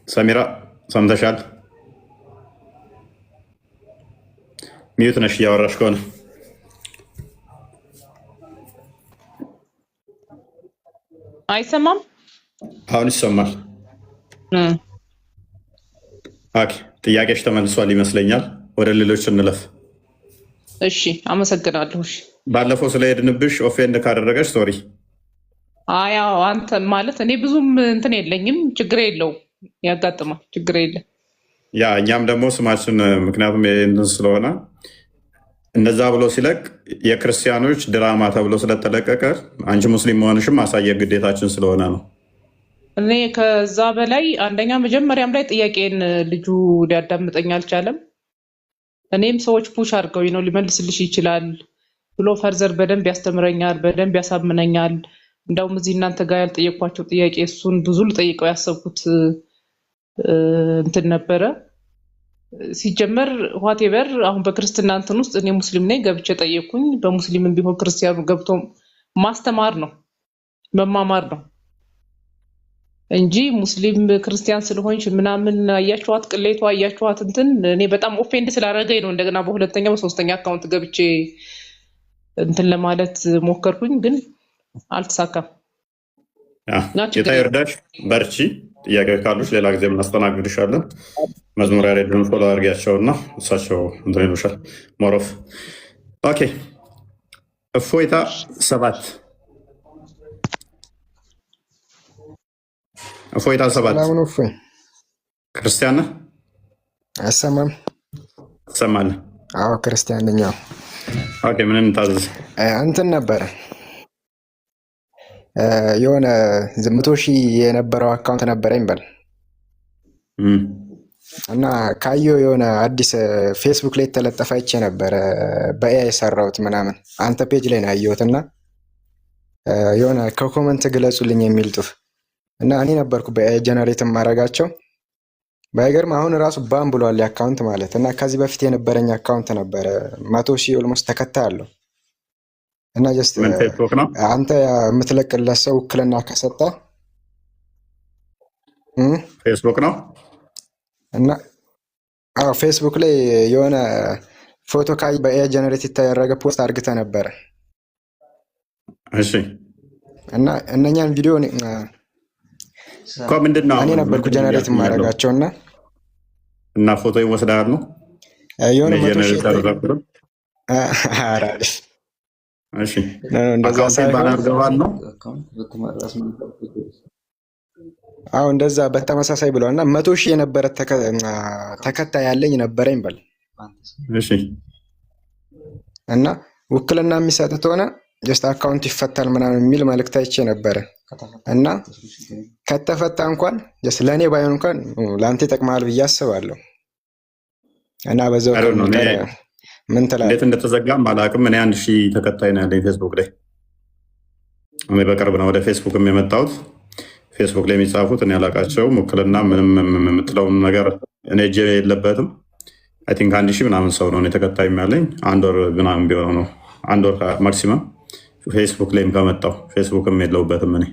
ሰሚራ ሰምተሻል? ሚዩት ነሽ እያወራሽ ከሆነ። አይሰማም? አሁን ይሰማል። ኦኬ፣ ጥያቄሽ ተመልሷል ይመስለኛል። ወደ ሌሎች እንለፍ። እሺ፣ አመሰግናለሁ። እሺ፣ ባለፈው ስለሄድንብሽ ኦፌንድ ካደረገች ሶሪ። ያው አንተ ማለት እኔ ብዙም እንትን የለኝም፣ ችግር የለውም፣ ያጋጥማል፣ ችግር የለም። ያ እኛም ደግሞ ስማችን ምክንያቱም እንትን ስለሆነ እንደዛ ብሎ ሲለቅ የክርስቲያኖች ድራማ ተብሎ ስለተለቀቀ አንቺ ሙስሊም መሆንሽም ማሳየት ግዴታችን ስለሆነ ነው። እኔ ከዛ በላይ አንደኛ መጀመሪያም ላይ ጥያቄን ልጁ ሊያዳምጠኝ አልቻለም። እኔም ሰዎች ፑሽ አድርገው ነው ሊመልስልሽ ይችላል ብሎ ፈርዘር በደንብ ያስተምረኛል፣ በደንብ ያሳምነኛል። እንደውም እዚህ እናንተ ጋር ያልጠየኳቸው ጥያቄ እሱን ብዙ ልጠይቀው ያሰብኩት እንትን ነበረ። ሲጀመር ዋቴቨር አሁን በክርስትና እንትን ውስጥ እኔ ሙስሊም ነኝ ገብቼ ጠየቅኩኝ። በሙስሊምም ቢሆን ክርስቲያኑ ገብቶ ማስተማር ነው መማማር ነው እንጂ ሙስሊም ክርስቲያን ስለሆንሽ ምናምን አያችኋት ቅሌቷ አያችኋት እንትን እኔ በጣም ኦፌንድ ስላደረገኝ ነው እንደገና በሁለተኛ በሶስተኛ አካውንት ገብቼ እንትን ለማለት ሞከርኩኝ፣ ግን አልተሳካም። ጌታ ይርዳሽ፣ በርቺ። ጥያቄ ካሉሽ ሌላ ጊዜ እናስተናግድሻለን። መዝሙር ያሬድን ፎሎ አድርጊያቸውና እሳቸው እንትን ይሉሻል። ሞሮፍ ኦኬ። እፎይታ 7 እፎይታ 7 ክርስቲያን ነህ? አይሰማም? ትሰማለህ? አዎ ክርስቲያን ነኝ። ኦኬ፣ ምን እንታዘዝ? እንትን ነበረ የሆነ 100,000 የነበረው አካውንት ነበረኝ በል እና ካየው የሆነ አዲስ ፌስቡክ ላይ የተለጠፈ አይቼ ነበረ በኤአይ የሰራሁት ምናምን አንተ ፔጅ ላይ ነው ያየሁት እና የሆነ ከኮመንት ግለጹልኝ የሚል ጽሑፍ እና እኔ ነበርኩ በኤአይ ጀነሬት ማረጋቸው። ባይገርም አሁን ራሱ ባን ብሏል የአካውንት ማለት እና ከዚህ በፊት የነበረኝ አካውንት ነበረ 100,000 ኦልሞስት ተከታይ አለው እና ጀስት አንተ የምትለቅለት ሰው ውክልና ከሰጠ ፌስቡክ ነው እና ፌስቡክ ላይ የሆነ ፎቶ ካይ በኤአይ ጀነሬት የተደረገ ፖስት አድርገህ ነበረ። እሺ፣ እና እነኛን ቪዲዮ ምንድነው እኔ ነበርኩ ጀነሬት ማረጋቸው እና ፎቶ ይወስዳል ነው የሆነ እሺ፣ እንደዛ ሳይሆን ነው። አዎ እንደዛ በተመሳሳይ ብለዋል እና 100,000 የነበረ ተከታይ ያለኝ ነበረኝ በል። እሺ፣ እና ውክልና የሚሰጥት ሆነ ጀስት አካውንት ይፈታል ምናምን የሚል መልእክት አይቼ ነበረ እና ከተፈታ እንኳን ጀስት ለእኔ ባይሆን እንኳን ለአንተ ይጠቅማል ብዬ አስባለሁ። እና በዛው ምን ትላለህ? እንዴት እንደተዘጋም አላውቅም። እኔ 1,000 ተከታይ ነው ያለኝ ፌስቡክ ላይ። እኔ በቅርብ ነው ወደ ፌስቡክም የመጣሁት። ፌስቡክ ላይ የሚጻፉት እኔ አላውቃቸውም። ውክልና ምንም የምትለውን ነገር እኔ እጄ የለበትም። አይ ቲንክ 1,000 ምናምን ሰው ነው ተከታይ ያለኝ። 1 ወር ምናምን ቢሆን ነው 1 ወር ማክሲመም ፌስቡክ ላይም ከመጣሁ። ፌስቡክም የለውበትም እኔ።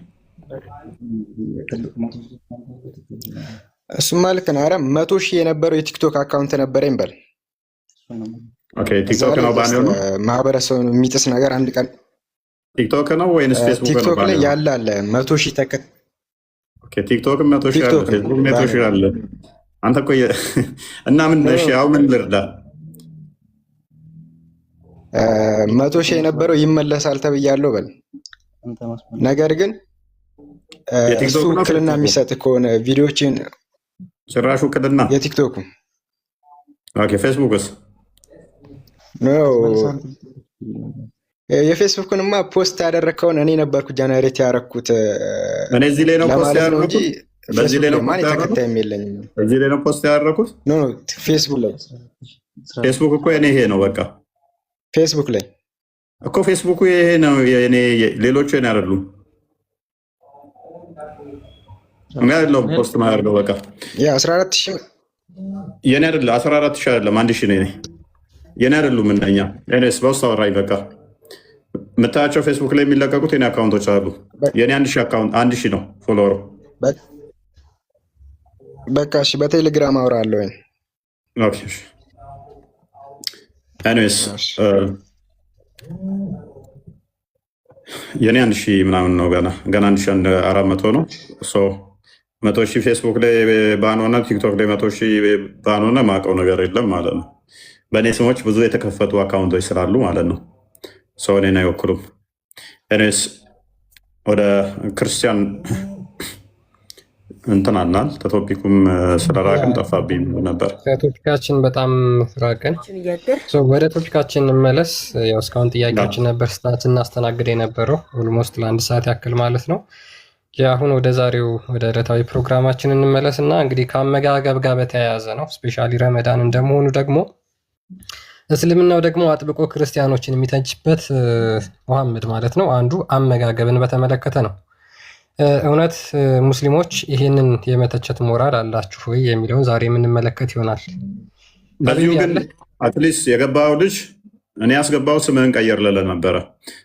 እሱማ ልክ ነው። ኧረ 100,000 የነበረው የቲክቶክ አካውንት ነበረኝ በል። ኦኬ፣ ቲክቶክ ነው ባኔ ነው ማህበረሰቡን የሚጥስ ነገር አንድ ቀን ቲክቶክ ነው ወይንስ ፌስቡክ ነው? ቲክቶክ ላይ ያለ አለ 100,000 ተከታይ። ኦኬ፣ ቲክቶክ 100,000 አለ፣ ፌስቡክ 100,000 አለ። አንተ እኮ እና ምን እሺ፣ አሁን ምን ልርዳ? 100,000 የነበረው ይመለሳል ተብያለሁ በል። ነገር ግን እሱ ውክልና የሚሰጥ ከሆነ ቪዲዮዎችን ጭራሽ ውክልና የቲክቶኩ ፌስቡክስ ነው የፌስቡክንማ ፖስት ያደረከውን እኔ ነበርኩ ጀነሬት ያደረኩት እኔ እዚህ ላይ ነው ፖስት ለማለት ነው ያደረኩት። እንጂ በዚህ ላይ ነው ማን ፖስት ያደረኩት። ተከታይም የለኝም። በዚህ ላይ ነው ፖስት ያደረኩት። ኖ ፌስቡክ ላይ ፌስቡክ እኮ የኔ ይሄ ነው። በቃ ፌስቡክ ላይ እኮ ፌስቡክ ይሄ ነው የኔ፣ ሌሎቹ የኔ አይደሉም። እኔ አይደለሁም ፖስት ማድረገው። በቃ ያ 14000 የኔ አይደለም፣ 14000 አይደለም፣ 1000 ነው የኔ አይደሉም። እንደኛ እኔስ በውስጥ አወራኝ። በቃ የምታያቸው ፌስቡክ ላይ የሚለቀቁት የኔ አካውንቶች አሉ። የኔ 1000 አካውንት 1000 ነው ፎሎወሩ። በቃ እሺ፣ በቴሌግራም አወራለሁ። ኦኬ እሺ። ኤኒዌይስ የኔ 1000 ምናምን ነው። ገና 1400 ነው። ሶ 100,000 ፌስቡክ ላይ ባን ሆነ፣ ቲክቶክ ላይ 100,000 ባን ሆነ፣ ማውቀው ነገር የለም ማለት ነው። በእኔ ስሞች ብዙ የተከፈቱ አካውንቶች ስላሉ ማለት ነው። ሰው እኔን አይወክሉም። ኤኒዌይስ ወደ ክርስቲያን እንትን አናል ከቶፒኩም ስለራቅን ጠፋብኝ ነበር። ከቶፒካችን በጣም ራቅን። ወደ ቶፒካችን እንመለስ። ያው እስካሁን ጥያቄዎችን ነበር ስናስተናግድ የነበረው ኦልሞስት ለ1 ሰዓት ያክል ማለት ነው። አሁን ወደ ዛሬው ወደ ዕለታዊ ፕሮግራማችን እንመለስ እና እንግዲህ ከአመጋገብ ጋር በተያያዘ ነው። ስፔሻሊ ረመዳን እንደመሆኑ ደግሞ እስልምናው ደግሞ አጥብቆ ክርስቲያኖችን የሚተችበት መሐመድ ማለት ነው አንዱ አመጋገብን በተመለከተ ነው። እውነት ሙስሊሞች ይህንን የመተቸት ሞራል አላችሁ ወይ የሚለውን ዛሬ የምንመለከት ይሆናል። በዚሁ ግን አትሊስት የገባው ልጅ እኔ ያስገባው ስምህን ቀየር ልልህ ነበረ።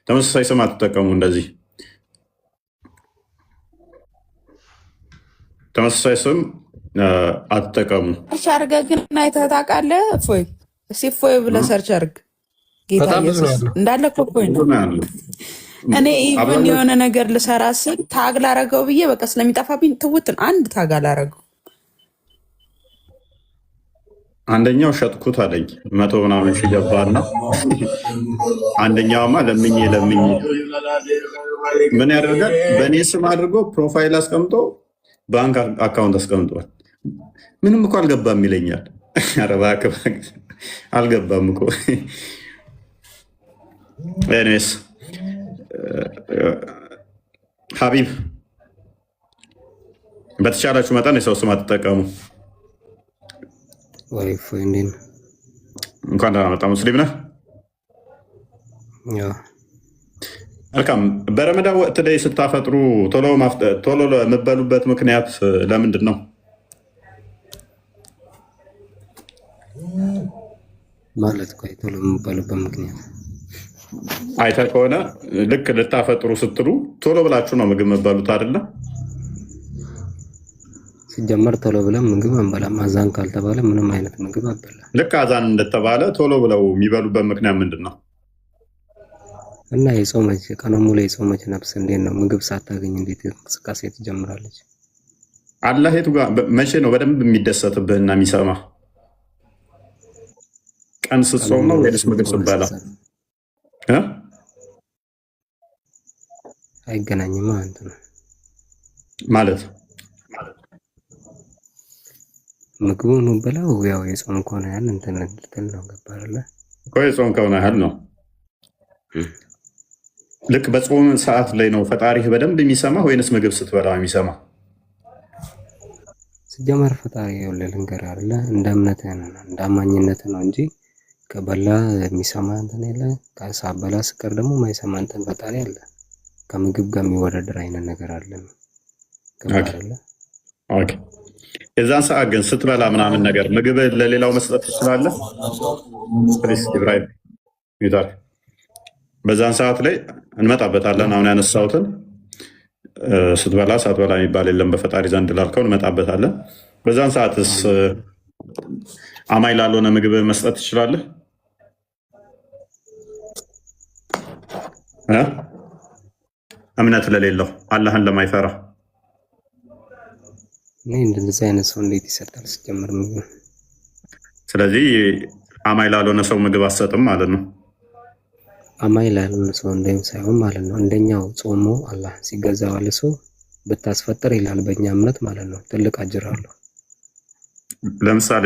ተመሳሳይ ስም አትጠቀሙ። እንደዚህ ተመሳሳይ ስም አትጠቀሙ። ሰርች አድርገህ ግን አይተህ ታውቃለህ? እፎይ እስኪ እፎይ ብለህ ሰርች አድርግ። ጌታ ኢየሱስ እንዳለ እኮ እፎይ ነው። እኔ ኢቨን የሆነ ነገር ልሰራ ስል ታግ ላረገው ብዬ በቃ ስለሚጠፋብኝ ትውትን አንድ ታግ አላረገው። አንደኛው ሸጥኩት አለኝ 100 ምናምን ሺህ ገባና፣ አንደኛውማ ለምኜ ምን ያደርጋል በእኔ ስም አድርጎ ፕሮፋይል አስቀምጦ ባንክ አካውንት አስቀምጧል። ምንም እኮ አልገባም ይለኛል። ኧረ እባክህ አልገባም እኮ። ኤኒዌይስ ሀቢብ በተቻላችሁ መጠን የሰው ስም አትጠቀሙ። እንኳን ደህና መጣ። ሙስሊም ነህ? መልካም። በረመዳን ወቅት ላይ ስታፈጥሩ ቶሎ የምበሉበት ምክንያት ለምንድን ነው? ማለት ቶሎ የምበሉበት ምክንያት አይተህ ከሆነ ልክ ልታፈጥሩ ስትሉ ቶሎ ብላችሁ ነው ምግብ የምትበሉት አይደለ? ሲጀመር ቶሎ ብለን ምግብ አንበላም። አዛን ካልተባለ ምንም አይነት ምግብ አበላም። ልክ አዛን እንደተባለ ቶሎ ብለው የሚበሉበት ምክንያት ምንድን ነው? እና የጾመች ቀኑ ሙሉ የጾመች ነፍስ እንዴት ነው ምግብ ሳታገኝ እንዴት እንቅስቃሴ ትጀምራለች? አላህ የቱ ጋር መቼ ነው በደንብ የሚደሰትብህና የሚሰማ? ቀን ስትጾም ነው ወይስ ምግብ ስትበላ? አይገናኝም ማለት ነው። ማለት ምግቡን በላው ያው የጾም ከሆነ ያህል እንትን እንትን ነው ገባለ እኮ የጾም ከሆነ ያህል ነው። ልክ በጾም ሰዓት ላይ ነው ፈጣሪህ በደንብ የሚሰማ ወይንስ ምግብ ስትበላ የሚሰማ? ሲጀመር ፈጣሪ ይኸውልህ ልንገርህ አይደለ እንደ እምነትህ እንደ አማኝነትህ ነው እንጂ ከበላ የሚሰማ እንትን የለ። ሳበላ ስቀር ደግሞ ማይሰማ እንትን ፈጣሪ አለ። ከምግብ ጋር የሚወዳደር አይነት ነገር አለ። ኦኬ። የዛን ሰዓት ግን ስትበላ ምናምን ነገር ምግብ ለሌላው መስጠት ትችላለህ? ኢብራሂም ይታል። በዛን ሰዓት ላይ እንመጣበታለን። አሁን ያነሳሁትን ስትበላ ሳትበላ የሚባል የለም በፈጣሪ ዘንድ ላልከው እንመጣበታለን። በዛን ሰዓትስ አማኝ ላልሆነ ምግብ መስጠት ትችላለህ? እምነት ለሌለው አላህን ለማይፈራ እንደዚህ አይነት ሰው እንዴት ይሰጣል? ሲጀምር ምግብ። ስለዚህ አማኝ ላልሆነ ሰው ምግብ አትሰጥም ማለት ነው። አማኝ ላልሆነ ሰው እንደም ሳይሆን ማለት ነው። እንደኛው ጾሞ አላህ ሲገዛ ዋለ ሰው ብታስፈጥር ይላል በእኛ እምነት ማለት ነው። ትልቅ አጅር አለው። ለምሳሌ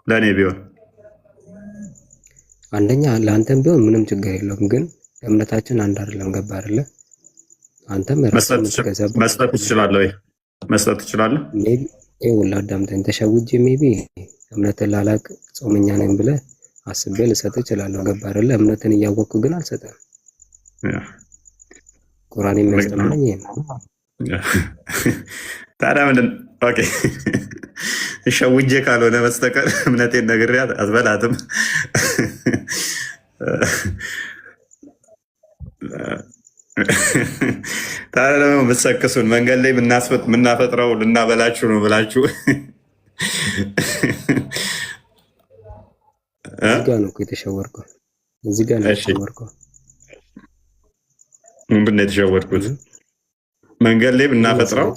ለኔ ቢሆን አንደኛ ለአንተም ቢሆን ምንም ችግር የለውም፣ ግን እምነታችን አንድ አይደለም። ገባ አይደለ? አንተም መስጠት ትችላለህ ወይ? መስጠት ትችላለህ? ሜቢ ይኸውልህ አዳምጠኝ። ተሸውጄ ሜቢ እምነትን ላላቅ ጾመኛ ነኝ ብለህ አስቤ ልሰጥ እችላለሁ። ገባ አይደለ? እምነትን እያወቅኩ ግን አልሰጥም። ቁርአን የሚያስተምረኝ ይሄ ነው። ታዲያ ምንድን ኦኬ ሸውጄ ካልሆነ በስተቀር እምነቴን ነግሬያት አትበላትም። ታዲያ ደግሞ የምትሰክሱን መንገድ ላይ የምናፈጥረው ልናበላችሁ ነው ብላችሁ እዚህ ጋ ነው እኮ የተሸወርከው። እዚህ ጋ ነው የተሸወርከው። ምንድን ነው የተሸወርኩት? መንገድ ላይ ብናፈጥረው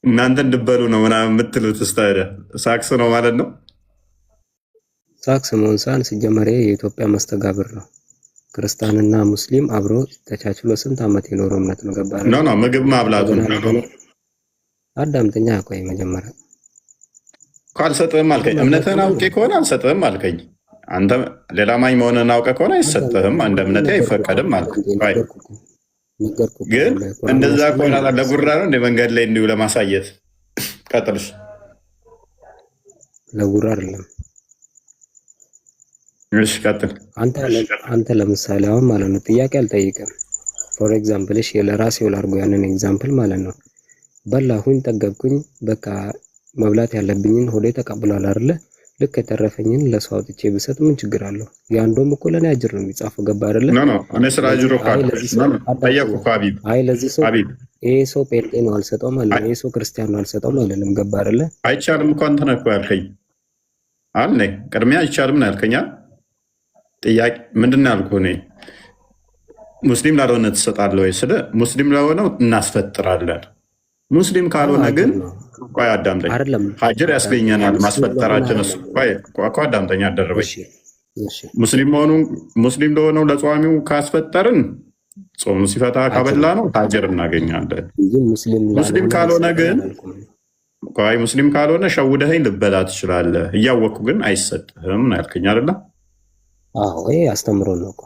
እናንተ እንድበሉ ነው ምናምን የምትሉት ስታዲያ ሳክስ ነው ማለት ነው። ሳክስ መሆን ሳን ሲጀመር የኢትዮጵያ መስተጋብር ነው። ክርስቲያንና ሙስሊም አብሮ ተቻችሎ ስንት ዓመት የኖረው እምነት ነው። ገባ ነው ነው ምግብ ማብላቱ ነው። አዳምጠኛ ቆይ መጀመሪያ ካልሰጥህም አልከኝ። እምነትህን አውቄ ከሆነ አልሰጥህም አልከኝ። አንተ ሌላ ማኝ መሆንህን አውቀህ ከሆነ አይሰጥህም፣ እንደ እምነቴ አይፈቀድም አልከኝ። ግን እንደዛ ከሆነ ለጉራ ነው እንደ መንገድ ላይ እንዲሁ ለማሳየት ቀጥልሽ። ለጉራ አይደለም። እሺ ቀጥል። አንተ ለምሳሌ አሁን ማለት ነው ጥያቄ አልጠይቅም። ፎር ኤግዛምፕል እሺ ለራሴው ላድርጎ ያንን ኤግዛምፕል ማለት ነው። በላሁኝ፣ ጠገብኩኝ፣ በቃ መብላት ያለብኝን ሆዴ ተቀብሏል አይደለ? ልክ የተረፈኝን ለሰው አውጥቼ ብሰጥ ምን ችግር አለው? ያንዶም እኮ ለኔ አጅር ነው የሚጻፈው። ገባ አይደለ? እኔ ስራ አጅሮ ጠየቁ እኮ ሀቢብ። አይ ለዚህ ሰው ይሄ ሰው ጴንጤ ነው አልሰጠውም ማለት ነው፣ ይሄ ሰው ክርስቲያን ነው አልሰጠውም አይደለም። ገባ አይደለ? አይቻልም እኮ አንተ ነህ እኮ ያልከኝ አለ። ቅድሚያ አይቻልም ነው ያልከኝ። ጥያቄ ምንድን ነው ያልኩህ? እኔ ሙስሊም ላልሆነ ትሰጣለህ ወይ? ስለ ሙስሊም ለሆነው እናስፈጥራለን። ሙስሊም ካልሆነ ግን ቆይ አዳምጠኝ፣ ሀጅር ያስገኘናል ማስፈጠራችን። እሱ ቆይ አዳምጠኝ፣ አደረበኝ። ሙስሊም ለሆነው ለጿሚው ካስፈጠርን ጾሙ ሲፈታ ካበላ ነው ሀጅር እናገኛለን። ሙስሊም ካልሆነ ግን ቆይ ሙስሊም ካልሆነ ሸውደኸኝ ልበላ ትችላለህ፣ እያወቅኩ ግን አይሰጥህም ነው ያልከኝ አይደለ? አዎ አስተምሮ ነው እኮ።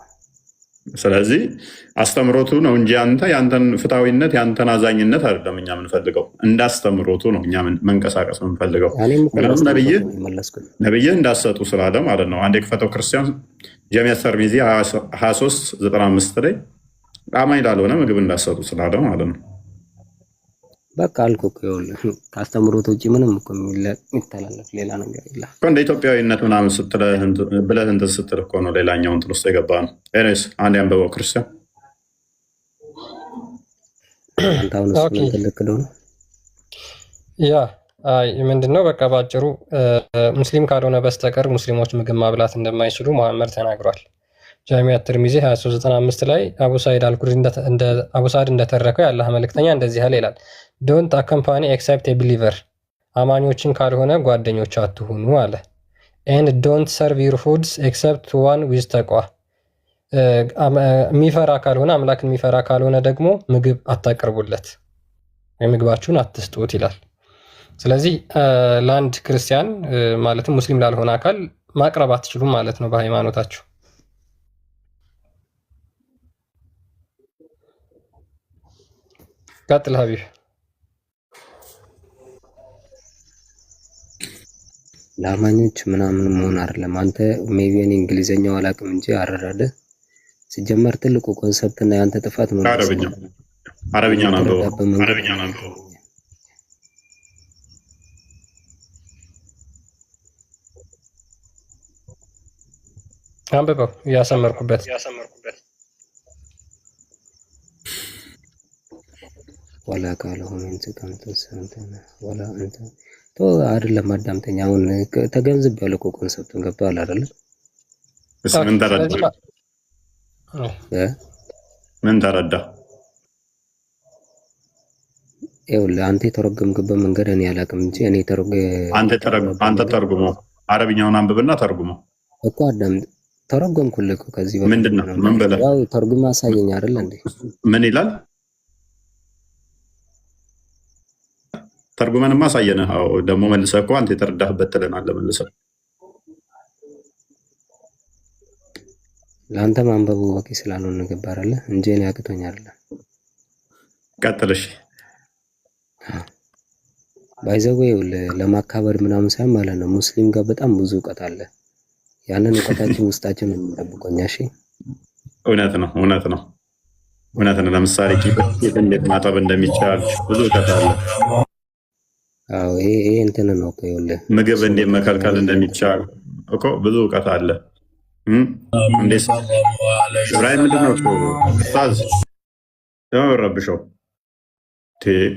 ስለዚህ አስተምሮቱ ነው እንጂ ያንተን ፍትሐዊነት ያንተን አዛኝነት አይደለም እኛ የምንፈልገው፣ እንዳስተምሮቱ ነው እኛ መንቀሳቀስ የምንፈልገው። ነብይህ እንዳሰጡ ስላለ ማለት ነው። አንድ የክፈተው ክርስቲያን ጀሚዓ ተርሚዚ 2395 ላይ አማኝ ላልሆነ ምግብ እንዳሰጡ ስላለ ማለት ነው። በቃ አልኩ እኮ ከአስተምሮት ውጭ ምንም እኮ የሚተላለፍ ሌላ ነገር የለም። እንደ ኢትዮጵያዊነት ምናምን ብለህ እንትን ስትል እኮ ነው ሌላኛው እንትን ውስጥ የገባ ነው። ኤኒዌይስ አንድ ያንበበው ክርስቲያን ያ ምንድነው በቃ በአጭሩ ሙስሊም ካልሆነ በስተቀር ሙስሊሞች ምግብ ማብላት እንደማይችሉ መሐመድ ተናግሯል። ጃሚዓ ተርሚዚ 2395 ላይ አቡ ሳይድ አልኩሪ አቡ ሳይድ እንደተረከው ያላህ መልእክተኛ እንደዚህ ያለ ይላል፣ ዶንት አካምፓኒ ኤክሰፕት ኤ ቢሊቨር፣ አማኞችን ካልሆነ ጓደኞች አትሁኑ አለ። ኤንድ ዶንት ሰርቭ ዩር ፉድስ ኤክሰፕት ዋን ዊዝ ተቋ፣ የሚፈራ ካልሆነ አምላክን የሚፈራ ካልሆነ ደግሞ ምግብ አታቅርቡለት፣ ምግባችሁን አትስጡት ይላል። ስለዚህ ለአንድ ክርስቲያን ማለትም ሙስሊም ላልሆነ አካል ማቅረብ አትችሉም ማለት ነው በሃይማኖታችሁ። ቀጥል ሀቢብ። ለአማኞች ምናምን መሆን አይደለም። አንተ ሜቢ እኔ እንግሊዘኛው አላውቅም እንጂ አረዳደ ሲጀመር ትልቁ ኮንሰፕት እና ያንተ ጥፋት ምን ነው? አረብኛ ነው። አንብበው ያሰመርኩበት ወላ ካለሆነ እንት ሰንተና ወላ አንተ አይደለም። አዳምጠኝ። አሁን ተገንዝብ ያለው እኮ ኮንሰፕቱን ገብቶሃል አይደል? ምን ተረዳ? ይኸውልህ አንተ የተረጎምክበት መንገድ እኔ አላውቅም እንጂ አንተ ተርጉሞ አረብኛውን አንብብና ተርጉሞ እኮ አዳምጥ። ተረጎምኩልህ እኮ ከዚህ በኋላ ምንድነው? ምን ብለህ ያው ተርጉማ አሳየኝ አይደል እንዴ? ምን ይላል? ተርጉመንማ አሳየንህ። አዎ ደግሞ መልሰህ እኮ አንተ የተረዳህበት ትለናለህ መልሰህ። ለአንተ ማንበቡ በቂ ስላልሆነ ገባህ አይደለ እንጂ እኔ አቅቶኝ አይደለም። ቀጥልሽ። ባይዘው ለማካበር ምናምን ሳይሆን ማለት ነው ሙስሊም ጋር በጣም ብዙ እውቀት አለ። ያንን እውቀታችን ውስጣችን ነው የሚጠብቀው። እሺ እውነት ነው። ለምሳሌ ቂጥ እንዴት ማጠብ እንደሚቻል ብዙ እውቀት አለ። አዎ ይሄ እንትን ነው እኮ ይኸውልህ፣ ምግብ እንዴት መከልከል እንደሚቻል እኮ ብዙ እውቀት አለ። እንዴት ኢብራሂም ምንድን ነው ኡስታዝ ረብሸው?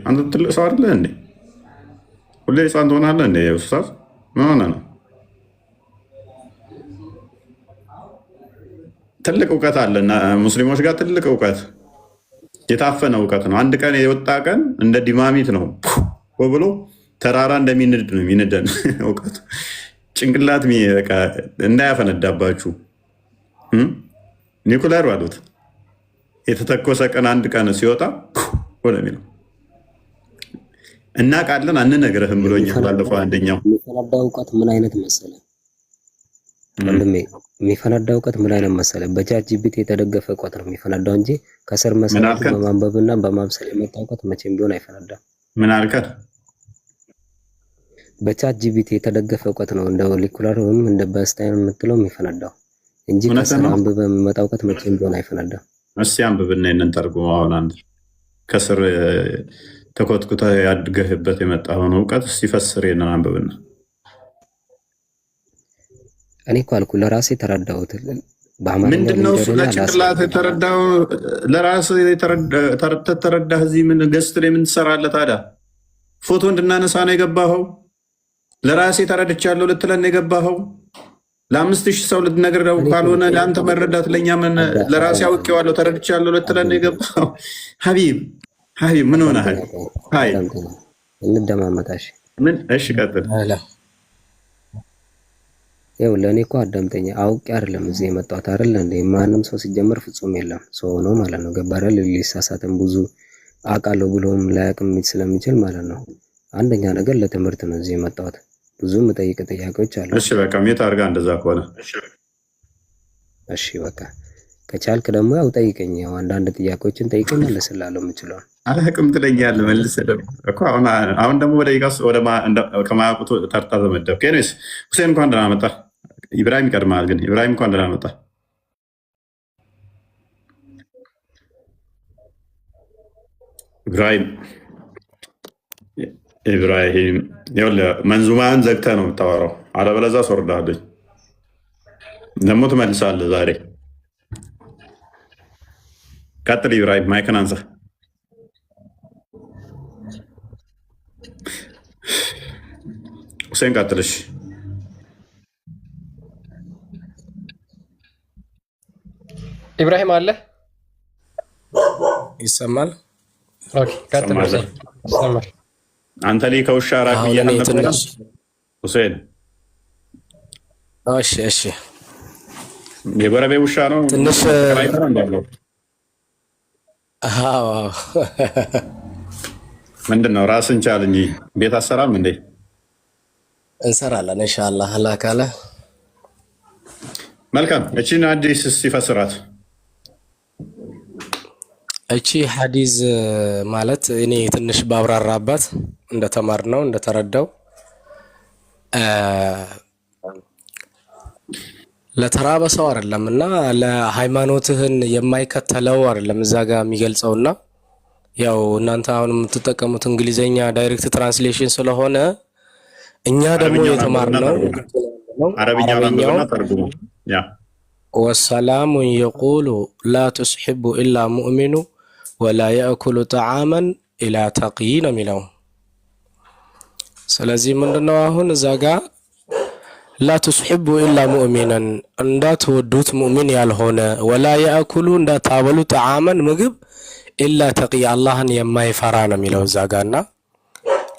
አንተ ትልቅ ሰው አይደለህ እንዴ? ሁሌ ህፃን ትሆናለህ እንዴ ኡስታዝ? ምን ሆነህ ነው? ትልቅ እውቀት አለ ሙስሊሞች ጋር ትልቅ እውቀት፣ የታፈነ እውቀት ነው። አንድ ቀን የወጣ ቀን እንደ ዲማሚት ነው ብሎ ተራራ እንደሚንድ ነው የሚንደን እውቀቱ። ጭንቅላት እንዳያፈነዳባችሁ ኒኩለር ባሉት የተተኮሰ ቀን አንድ ቀን ሲወጣ ሆነ የሚለው እናውቃለን አንነግርህም ብሎኛል ባለፈው አንደኛው። የሚፈነዳ እውቀት ምን አይነት መሰለ ወንድሜ፣ የሚፈነዳ እውቀት ምን አይነት መሰለ፣ በቻት ጂፒቲ የተደገፈ እውቀት ነው የሚፈነዳው እንጂ ከስር መሰረቱ በማንበብና በማብሰል የመጣ እውቀት መቼም ቢሆን አይፈነዳም። ምን አልከት? በቻት ጂፒቲ የተደገፈ እውቀት ነው እንደ ሞለኪውላር ወይም እንደ በስታይን የምትለው የሚፈነዳው እንጂ ከስር አንብበህ የሚመጣ እውቀት መቼም ቢሆን አይፈነዳም። እስኪ አንብብና ይሄንን ተርጉም። አሁን አንድ ከስር ተኮትኩተህ ያድገህበት የመጣውን እውቀት ሲፈስር ይሄንን አንብብና። እኔ እኮ አልኩህ ለራሴ ተረዳሁት። ምንድነው እሱ ለጭንቅላት የተረዳው? ለራስህ ተረዳህ። እዚህ ምን ገስት ላይ ምን ትሰራለህ ታዲያ? ፎቶ እንድናነሳ ነው የገባኸው? ለራሴ ተረድቻለሁ ልትለን ነው የገባኸው? ለ5000 ሰው ልትነግረው ካልሆነ ለአንተ መረዳት ለእኛ ምን? ለራሴ አውቄዋለሁ ተረድቻለሁ ልትለን ነው የገባኸው? ሀቢብ ምን ሆነሃል? እንደማመጣሽ ምን? እሺ ቀጥል። ያው ለእኔ እኮ አዳምጠኝ። አውቄ አይደለም እዚህ የመጣሁት አይደል እንዴ? ማንም ሰው ሲጀመር ፍጹም የለም፣ ሰው ነው ማለት ነው። ገባህ? ሊሳሳትም ብዙ አውቃለሁ ብሎም ላያውቅም ስለሚችል ማለት ነው። አንደኛ ነገር ለትምህርት ነው እዚህ የመጣሁት። ብዙ የምጠይቅ ጥያቄዎች አሉ። እሺ በቃ ሜት አድርጋ እንደዛ ከሆነ እሺ በቃ ከቻልክ ደግሞ ያው ጠይቀኝ። ያው አንዳንድ ጥያቄዎችን ጠይቀኝ መልስላለሁ የምችለው። አላውቅም ትለኛለህ መልሰህ ደግሞ እኮ አሁን ደግሞ ወደ ይጋስ ወደ ከማያውቁት ተርታ ተመደብ። ኬኔስ ሁሴን እንኳን ደህና መጣ። ኢብራሂም ይቀድማል ግን ኢብራሂም እንኳን ደህና መጣ። ኢብራሂም ይኸውልህ መንዙማን ዘግተህ ነው የምታወራው፣ አለበለዚያ አስወርድሃለሁ። ደግሞ ትመልሳለህ ዛሬ። ቀጥል ኢብራሂም፣ ማይክን አንሳ። ሁሴን ቀጥልሽ። ኢብራሂም አለ ይሰማል? ኦኬ ቀጥል። ይሰማል። አንተ ላይ ከውሻ ራቅ ብያለሁ ሁሴን። እሺ የጎረቤት ውሻ ነው ትንሽ ምንድን ነው? ራስን ቻል እንጂ ቤት አሰራም እንዴ? እንሰራለን ኢንሻአላህ አላህ ካለ። መልካም። እቺን ሐዲስ ሲፈስራት እቺ ሐዲስ ማለት እኔ ትንሽ ባብራራባት እንደተማርነው እንደተረዳው ለተራበ ሰው አይደለም እና ለሃይማኖትህን የማይከተለው አይደለም እዛ ጋር የሚገልጸውና ያው እናንተ አሁን የምትጠቀሙት እንግሊዘኛ ዳይሬክት ትራንስሌሽን ስለሆነ እኛ ደግሞ የተማርነው አረብኛው ወሰላሙ የቁሉ ላ ቱስሒቡ ኢላ ሙእሚኑ ወላ የእኩሉ ጠዓመን ኢላ ተቅይ ነው የሚለው። ስለዚህ ምንድነው አሁን እዛ ጋር ላ ቱስሒቡ ኢላ ሙእሚነን እንዳትወዱት ሙእሚን ያልሆነ ወላ የእኩሉ እንዳታበሉ ጠዓመን ምግብ ኢላ ተቅይ አላህን የማይፈራ ነው የሚለው እዛ ጋርና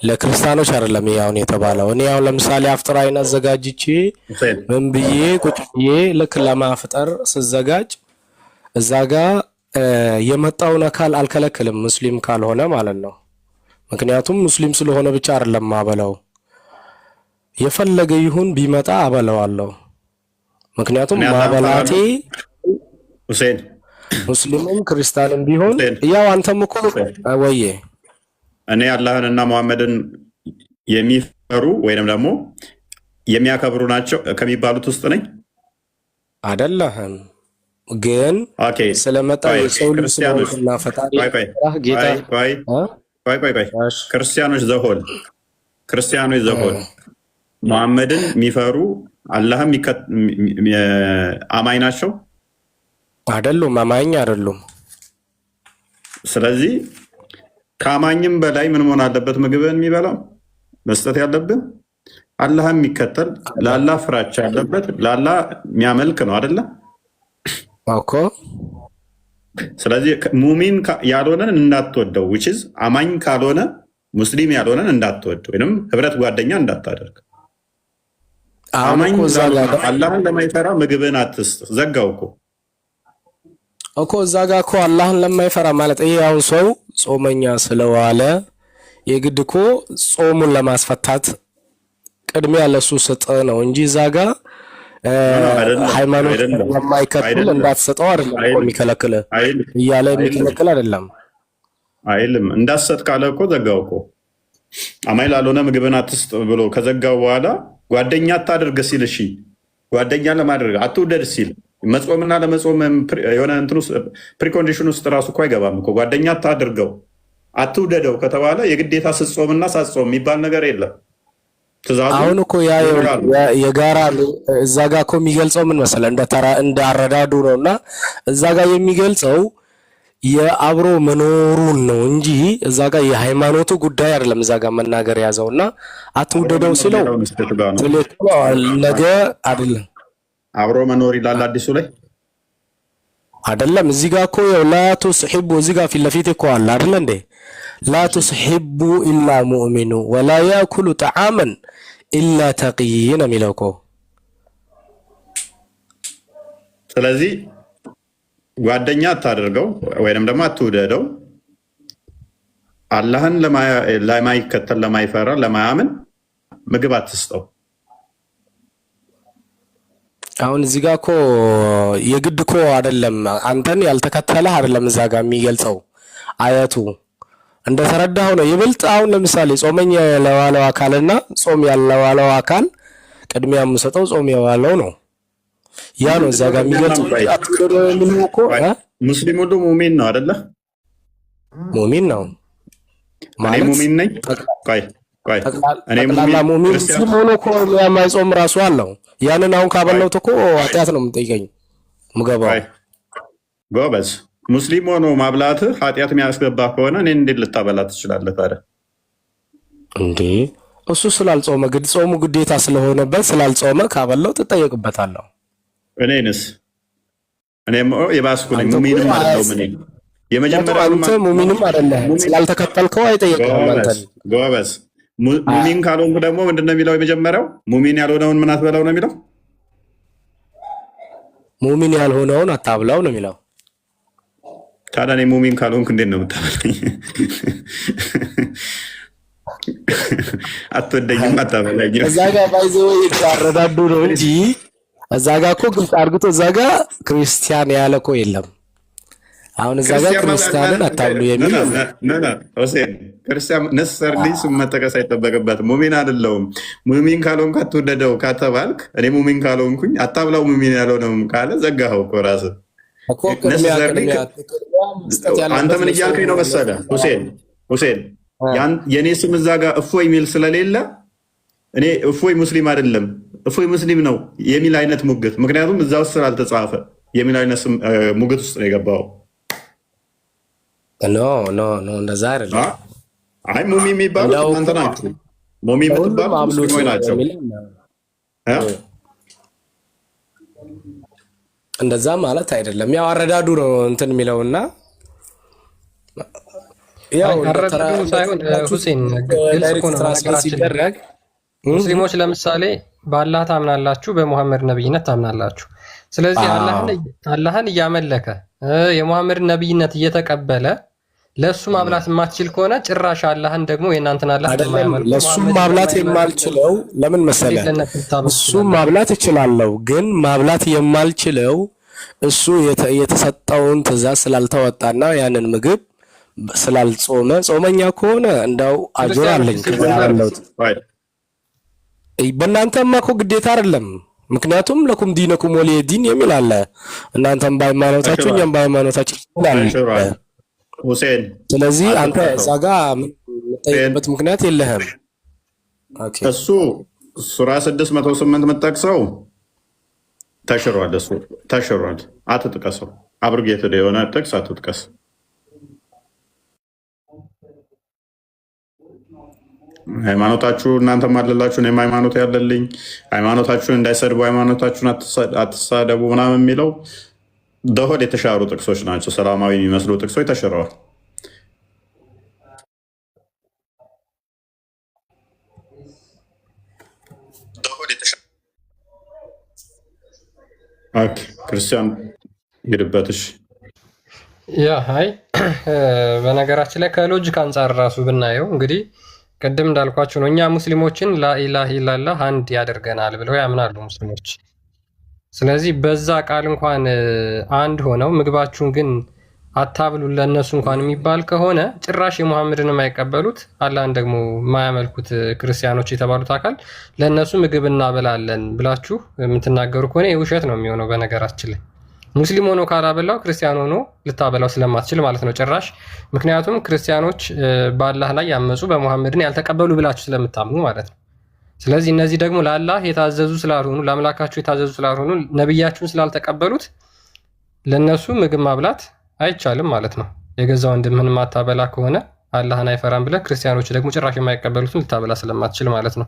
ለክርስቲያኖች አይደለም ያውን የተባለው። እኔ ያው ለምሳሌ አፍጥር አይን አዘጋጅቼ ምን ብዬ ቁጭ ብዬ ልክ ለማፍጠር ስዘጋጅ እዛ ጋር የመጣውን አካል አልከለክልም ሙስሊም ካልሆነ ማለት ነው። ምክንያቱም ሙስሊም ስለሆነ ብቻ አይደለም ማበላው፣ የፈለገ ይሁን ቢመጣ አበላዋለሁ። ምክንያቱም ማበላቴ ሁሴን ሙስሊምም ክርስቲያንም ቢሆን ሁሴን ያው አንተም እኮ ወዬ እኔ አላህንና መሐመድን የሚፈሩ ወይንም ደግሞ የሚያከብሩ ናቸው ከሚባሉት ውስጥ ነኝ አይደለህም። ግን ስለመጣ የሰው ልጅ ስለሆንክና ፈጣሪ ጌታ ክርስቲያኖች ዘሆል መሐመድን የሚፈሩ አላህም አማኝ ናቸው አይደሉም? አማኝ አይደሉም። ስለዚህ ከአማኝም በላይ ምን መሆን አለበት? ምግብን የሚበላው መስጠት ያለብን አላህም የሚከተል ለአላህ ፍራቻ ያለበት ለአላህ የሚያመልክ ነው አይደለ እኮ። ስለዚህ ሙሚን ያልሆነን እንዳትወደው ዊችዝ አማኝ ካልሆነ ሙስሊም ያልሆነን እንዳትወድ ወይም ህብረት ጓደኛ እንዳታደርግ። አማኝ አላህን ለማይፈራ ምግብን አትስጥ። ዘጋው እኮ እዛ ጋ እኮ አላህን ለማይፈራ ማለት ይሄ ያው ሰው ጾመኛ ስለዋለ የግድ እኮ ጾሙን ለማስፈታት ቅድሚያ ለሱ ስጥ ነው እንጂ እዛ ጋ ሃይማኖት ለማይከተል እንዳትሰጠው አይደለም እኮ የሚከለክል እያለ የሚከለክል አይደለም አይልም። እንዳትሰጥ ካለ እኮ ዘጋው እኮ። አማኝ ላልሆነ ምግብን አትስጥ ብሎ ከዘጋው በኋላ ጓደኛ አታድርግ ሲል እሺ ጓደኛ ለማድረግ አትውደድ ሲል መጾምና ለመጾም የሆነ እንትን ውስጥ ፕሪኮንዲሽን ውስጥ ራሱ እኮ አይገባም እኮ። ጓደኛ አታድርገው አትውደደው ከተባለ የግዴታ ስትጾምና ሳትጾም የሚባል ነገር የለም። አሁን እኮ የጋራ እዛ ጋ እኮ የሚገልጸው ምን መሰለህ እንደ አረዳዱ ነው እና እዛ ጋ የሚገልጸው የአብሮ መኖሩን ነው እንጂ እዛ ጋ የሃይማኖቱ ጉዳይ አይደለም። እዛ ጋ መናገር ያዘው እና አትውደደው ሲለው ነገ አይደለም አብሮ መኖር ይላል አዲሱ ላይ አይደለም። እዚህ ጋ እኮ ላ ቱስሒቡ እዚህ ጋ ፊት ለፊት እኮ አለ አይደለ እንዴ? ላ ቱስሒቡ ኢላ ሙእሚኑ ወላ ያእኩሉ ጠዓመን ኢላ ተቂይ ነው የሚለው እኮ። ስለዚህ ጓደኛ አታደርገው ወይንም ደግሞ አትውደደው አላህን ለማይከተል ለማይፈራ ለማያምን ምግብ አትስጠው። አሁን እዚህ ጋር እኮ የግድ እኮ አይደለም አንተን ያልተከተለህ አይደለም እዛ ጋር የሚገልጸው አያቱ እንደተረዳኸው ነው ይበልጥ። አሁን ለምሳሌ ጾመኛ ለዋለው አካልና ጾም ያለዋለው አካል ቅድሚያ የምሰጠው ጾም የዋለው ነው። ያ ነው እዛ ጋር የሚገልጸው። ምን እኮ ሙስሊም ሁሉ ሙሚን ነው አይደለ? ሙሚን ነው ማለት ሙሚን ነኝ። ቆይ እኔ ሙሚን ሆኖ እኮ የማይጾም ራሱ አለው። ያንን አሁን ካበላሁት እኮ ኃጢአት ነው የምጠይቀኝ ምገባው። ጎበዝ ሙስሊም ሆኖ ማብላትህ ኃጢአት የሚያስገባ ከሆነ እኔ እንዴት ልታበላ ትችላለህ ታዲያ? እንዴ እሱ ስላልጾመ ጾሙ ግዴታ ስለሆነበት ስላልጾመ ካበላው ትጠየቅበታለሁ። እኔንስ እኔም የባስኩ ነኝ ሙሚንም አይደለሁም። እኔ የመጀመሪያው አንተ ሙሚንም አይደለህም ስላልተከተልከው አይጠየቅም አንተን። ጎበዝ ሙሚን ካልሆንኩ ደግሞ ምንድን ነው የሚለው? የመጀመሪያው ሙሚን ያልሆነውን ምን አትበላው ነው የሚለው? ሙሚን ያልሆነውን አታብላው ነው የሚለው። ታዲያ እኔ ሙሚን ካልሆንኩ እንዴት ነው የምታበላኝ? አትወደኝም አታበላኝም። እዛ ጋር ባይዘው ይታረዳዱ ነው እንጂ እዛ ጋር እኮ ግልጽ አድርጎት እዛ ጋር ክርስቲያን ያለ እኮ የለም። አሁን እዛ ጋር ክርስቲያንን አታብሉ የሚል ሁሴን ክርስቲያን ነሰርሊ ስም መጠቀስ አይጠበቅበትም። ሙሚን አይደለሁም ሙሚን ካልሆንኩ አትወደደው ከተባልክ እኔ ሙሚን ካልሆንኩኝ አታብላው ሙሚን ያልሆነውም ካለ ዘጋኸው እኮ ራስህ። አንተ ምን እያልከኝ ነው መሰለህ ሁሴን የእኔ ስም እዛ ጋር እፎይ የሚል ስለሌለ እኔ እፎይ ሙስሊም አይደለም እፎይ ሙስሊም ነው የሚል አይነት ሙግት፣ ምክንያቱም እዛ ውስጥ ስላልተጻፈ የሚል አይነት ሙግት ውስጥ ነው የገባው። ኖ እንደዛ አይደለም። አይ ሙሚ የሚባሉት እናንተ ናችሁ። ሙሚ የምትባሉት ሙስሊሞች ናቸው። እንደዛ ማለት አይደለም። ያው አረዳዱ ነው እንትን የሚለውና ያው አረዳዱ ሳይሆን ሁሴን ግልጽ እኮ ነው ሲደረግ። ሙስሊሞች ለምሳሌ በአላህ ታምናላችሁ፣ በሙሐመድ ነብይነት ታምናላችሁ። ስለዚህ አላህን እያመለከ የሙሐመድ ነብይነት እየተቀበለ ለሱ ማብላት የማትችል ከሆነ ጭራሽ አላህን ደግሞ የእናንተን አላህ ለሱ ማብላት የማልችለው ለምን መሰለህ? እሱ ማብላት እችላለሁ፣ ግን ማብላት የማልችለው እሱ የተሰጠውን ትእዛዝ ስላልተወጣና ያንን ምግብ ስላልጾመ ጾመኛ ከሆነ እንዳው አጅር አለኝ። በእናንተማ እኮ ግዴታ አይደለም። ምክንያቱም ለኩም ዲነኩም ወሊየ ዲን የሚል አለ። እናንተም በሃይማኖታችሁ እኛም በሃይማኖታችን ይላል ሁሴን። ስለዚህ አንተ እዛ ጋር የምጠይቅበት ምክንያት የለህም። እሱ ሱራ 608 የምጠቅሰው ተሽሯል። እሱ ተሽሯል። አትጥቀሰው። አብርጌትድ የሆነ ጥቅስ አትጥቀስ። ሃይማኖታችሁ እናንተም አለላችሁ፣ እኔም ሃይማኖት ያለልኝ፣ ሃይማኖታችሁን እንዳይሰድቡ ሃይማኖታችሁን አትሳደቡ ምናምን የሚለው ደሆድ የተሻሩ ጥቅሶች ናቸው። ሰላማዊ የሚመስሉ ጥቅሶች ተሽረዋል። ክርስቲያን ሄድበትሽ። ያ ሀይ በነገራችን ላይ ከሎጂክ አንጻር ራሱ ብናየው እንግዲህ ቅድም እንዳልኳቸው ነው። እኛ ሙስሊሞችን ላኢላህ ኢላላህ አንድ ያደርገናል ብለው ያምናሉ ሙስሊሞች። ስለዚህ በዛ ቃል እንኳን አንድ ሆነው ምግባችሁን ግን አታብሉ ለነሱ እንኳን የሚባል ከሆነ ጭራሽ የሙሐመድን የማይቀበሉት አላህን ደግሞ የማያመልኩት ክርስቲያኖች የተባሉት አካል ለነሱ ምግብ እናበላለን ብላችሁ የምትናገሩ ከሆነ ውሸት ነው የሚሆነው። በነገራችን ላይ ሙስሊም ሆኖ ካላበላው ክርስቲያን ሆኖ ልታበላው ስለማትችል ማለት ነው ጭራሽ። ምክንያቱም ክርስቲያኖች በአላህ ላይ ያመፁ በሙሐመድን ያልተቀበሉ ብላችሁ ስለምታምኑ ማለት ነው። ስለዚህ እነዚህ ደግሞ ለአላህ የታዘዙ ስላልሆኑ ለአምላካችሁ የታዘዙ ስላልሆኑ ነብያችሁን ስላልተቀበሉት ለነሱ ምግብ ማብላት አይቻልም ማለት ነው። የገዛ ወንድምህን ማታበላ ከሆነ አላህን አይፈራም ብለህ ክርስቲያኖች ደግሞ ጭራሽ የማይቀበሉትን ልታበላ ስለማትችል ማለት ነው።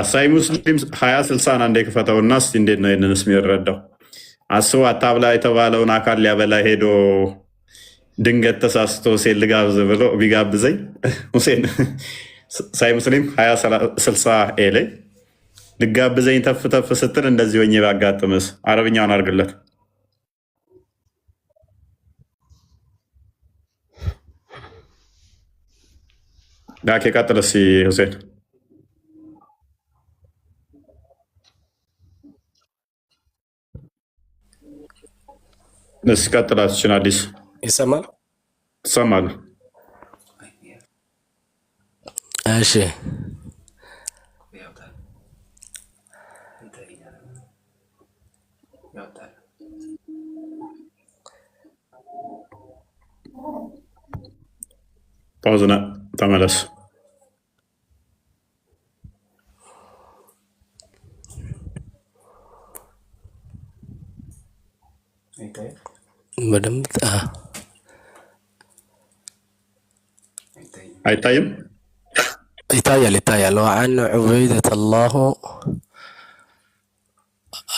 ሳይ ሙስሊም 2060 አንዴ ክፈተውና እስቲ እንዴት ነው ይህንንስ የሚረዳው? አስቡ። አታብላ የተባለውን አካል ሊያበላ ሄዶ ድንገት ተሳስቶ ሴት ልጋብዝ ብሎ ቢጋብዘኝ ሁሴን ሳይ ሙስሊም 2060 ላይ ልጋብዘኝ ተፍ ተፍ ስትል እንደዚህ ሆኜ ባጋጥምስ? አረብኛውን አድርግለት። ዳኬ ቀጥል እስኪ ሁሴን። እስ ቀጥላችን አዲስ ይሰማል ይሰማል። እሺ ፓውዝና ተመለስ። በደንብ አይታይም? ይታያል። وعن عبيدة الله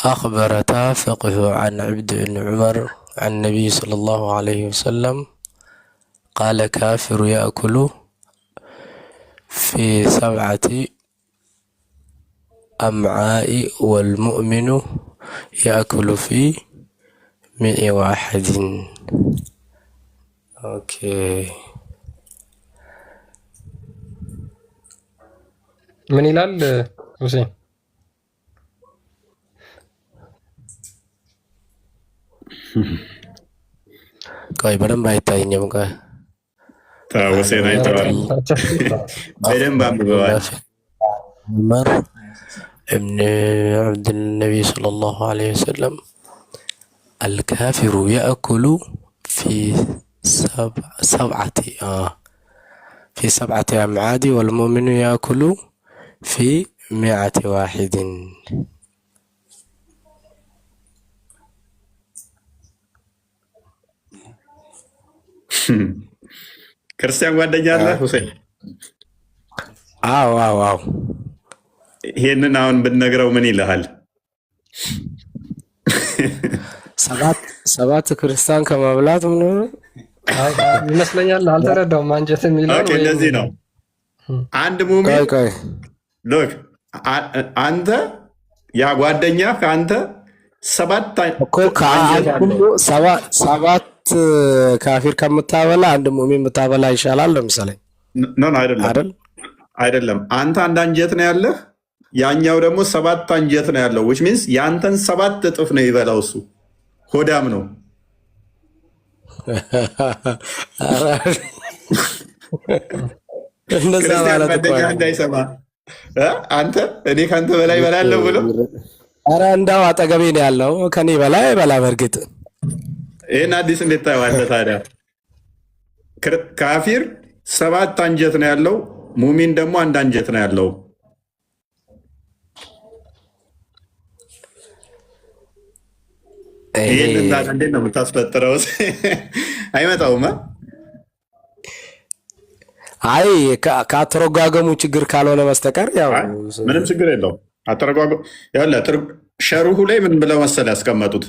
أخبر فقه عن عبد بن عمر عن النبي صلى الله عليه وسلم قال كافر يأكل في 7 أمعاء والمؤمن يأكل في 101. اوكي ምን ይላል ሁሴን? ቆይ በደንብ አይታየኝም። ቆይ ሁሴን አይተዋል። በደንብ አንብበዋል። ዑመር እብን ዓብድ ነቢይ ሰለላሁ ዐለይሂ ወሰለም الكافر يأكل في 7 أمعاد والمؤمن يأكل في 101. ክርስቲያን ጓደኛ አለ ሁሴን? አዎ። ይሄንን አሁን ብንነግረው ምን ይልሃል? 7 ክርስቲያን ከማብላት ምን ይመስለኛል። አልተረዳውም። አንጀት የሚለው እንደዚህ ነው። አንድ ሙሚን ሎክ አንተ ያ ጓደኛ ከአንተ 7 ካፊር ከምታበላ አንድ ሙሚን የምታበላ ይሻላል። ለምሳሌ አይደለም። አንተ አንድ አንጀት ነው ያለህ፣ ያኛው ደግሞ 7 አንጀት ነው ያለው። which means ያንተን 7 እጥፍ ነው ይበላው። እሱ ሆዳም ነው። እንደዛ ማለት እኮ ነው። እንዳይሰማ አንተ እኔ ካንተ በላይ እበላለሁ ብሎ ኧረ እንዳው አጠገቤ ነው ያለው ከኔ በላይ በላ። በእርግጥ ይሄን አዲስ እንዴት ታየዋለህ ታዲያ? ካፊር 7 አንጀት ነው ያለው፣ ሙሚን ደግሞ 1 አንጀት ነው ያለው። ይሄን እንዴት ነው የምታስፈጥረው? አይመጣውም። አይ ከአተረጓገሙ ችግር ካልሆነ በስተቀር ያው ምንም ችግር የለውም። አተረጓገሙ ያለ ሸርሁ ላይ ምን ብለው መሰል ያስቀመጡት?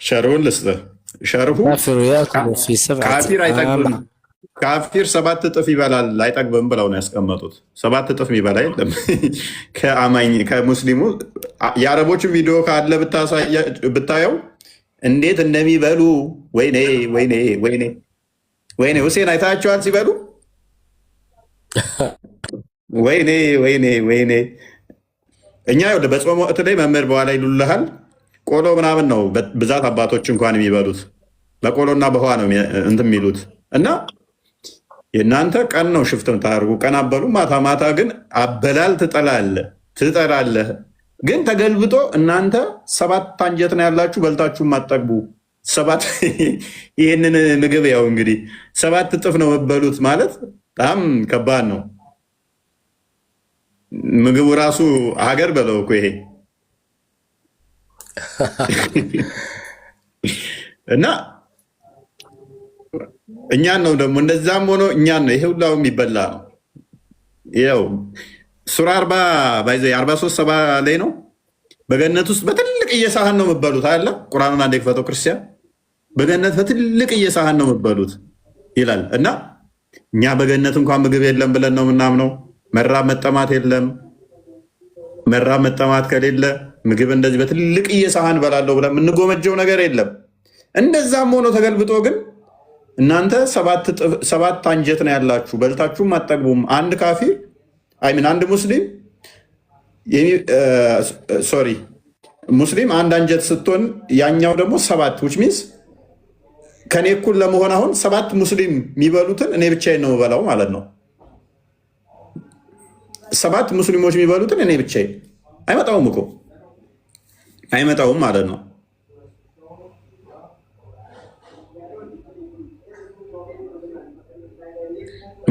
ሸርሁን ልስጥህ። ሸርሁ ካፊር አይጠግብም፣ ካፊር 7 እጥፍ ይበላል አይጠግብም ብለው ነው ያስቀመጡት። 7 እጥፍ የሚበላ የለም ከአማኝ ከሙስሊሙ። የአረቦችን ቪዲዮ ካለ ብታየው እንዴት እንደሚበሉ ወይኔ ወይኔ ወይኔ ወይኔ። ሁሴን አይታቸዋል ሲበሉ? ወይኔ ወይኔ ወይኔ። እኛ በጾም ወቅት ላይ መምህር በኋላ ይሉልሃል ቆሎ ምናምን ነው ብዛት አባቶች እንኳን የሚበሉት በቆሎና በውሃ ነው እንትን የሚሉት። እና የእናንተ ቀን ነው ሽፍት የምታደርጉ ቀን አበሉ፣ ማታ ማታ ግን አበላል ትጠላለህ። ግን ተገልብጦ እናንተ 7 አንጀት ነው ያላችሁ በልታችሁ ማጠግቡ 7 ይህንን ምግብ ያው እንግዲህ 7 እጥፍ ነው መበሉት ማለት በጣም ከባድ ነው። ምግቡ ራሱ ሀገር በለው እኮ ይሄ እና እኛን ነው ደግሞ እንደዛም ሆኖ እኛን ነው ይሄ ሁላው የሚበላ ነው። ይኸው ሱራ 43 ላይ ነው በገነት ውስጥ በትልቅ እየሳህን ነው የምበሉት አለ። ቁርአኑን አንዴ ክፈተው ክርስቲያን። በገነት በትልቅ እየሳህን ነው የምበሉት ይላል። እና እኛ በገነት እንኳን ምግብ የለም ብለን ነው የምናምነው። መራብ መጠማት የለም። መራብ መጠማት ከሌለ ምግብ እንደዚህ በትልቅ እየሳህን በላለሁ ብለን የምንጎመጀው ነገር የለም። እንደዛም ሆኖ ተገልብጦ ግን እናንተ 7 አንጀት ነው ያላችሁ በልታችሁም አጠግቡም። አንድ ካፊር አንድ ሙስሊም ሙስሊም 1 አንጀት ስትሆን ያኛው ደግሞ 7 which means ከኔ እኩል ለመሆን አሁን 7 ሙስሊም የሚበሉትን እኔ ብቻዬን ነው የምበላው ማለት ነው። 7 ሙስሊሞች የሚበሉትን እኔ ብቻዬን አይመጣውም እኮ አይመጣውም ማለት ነው።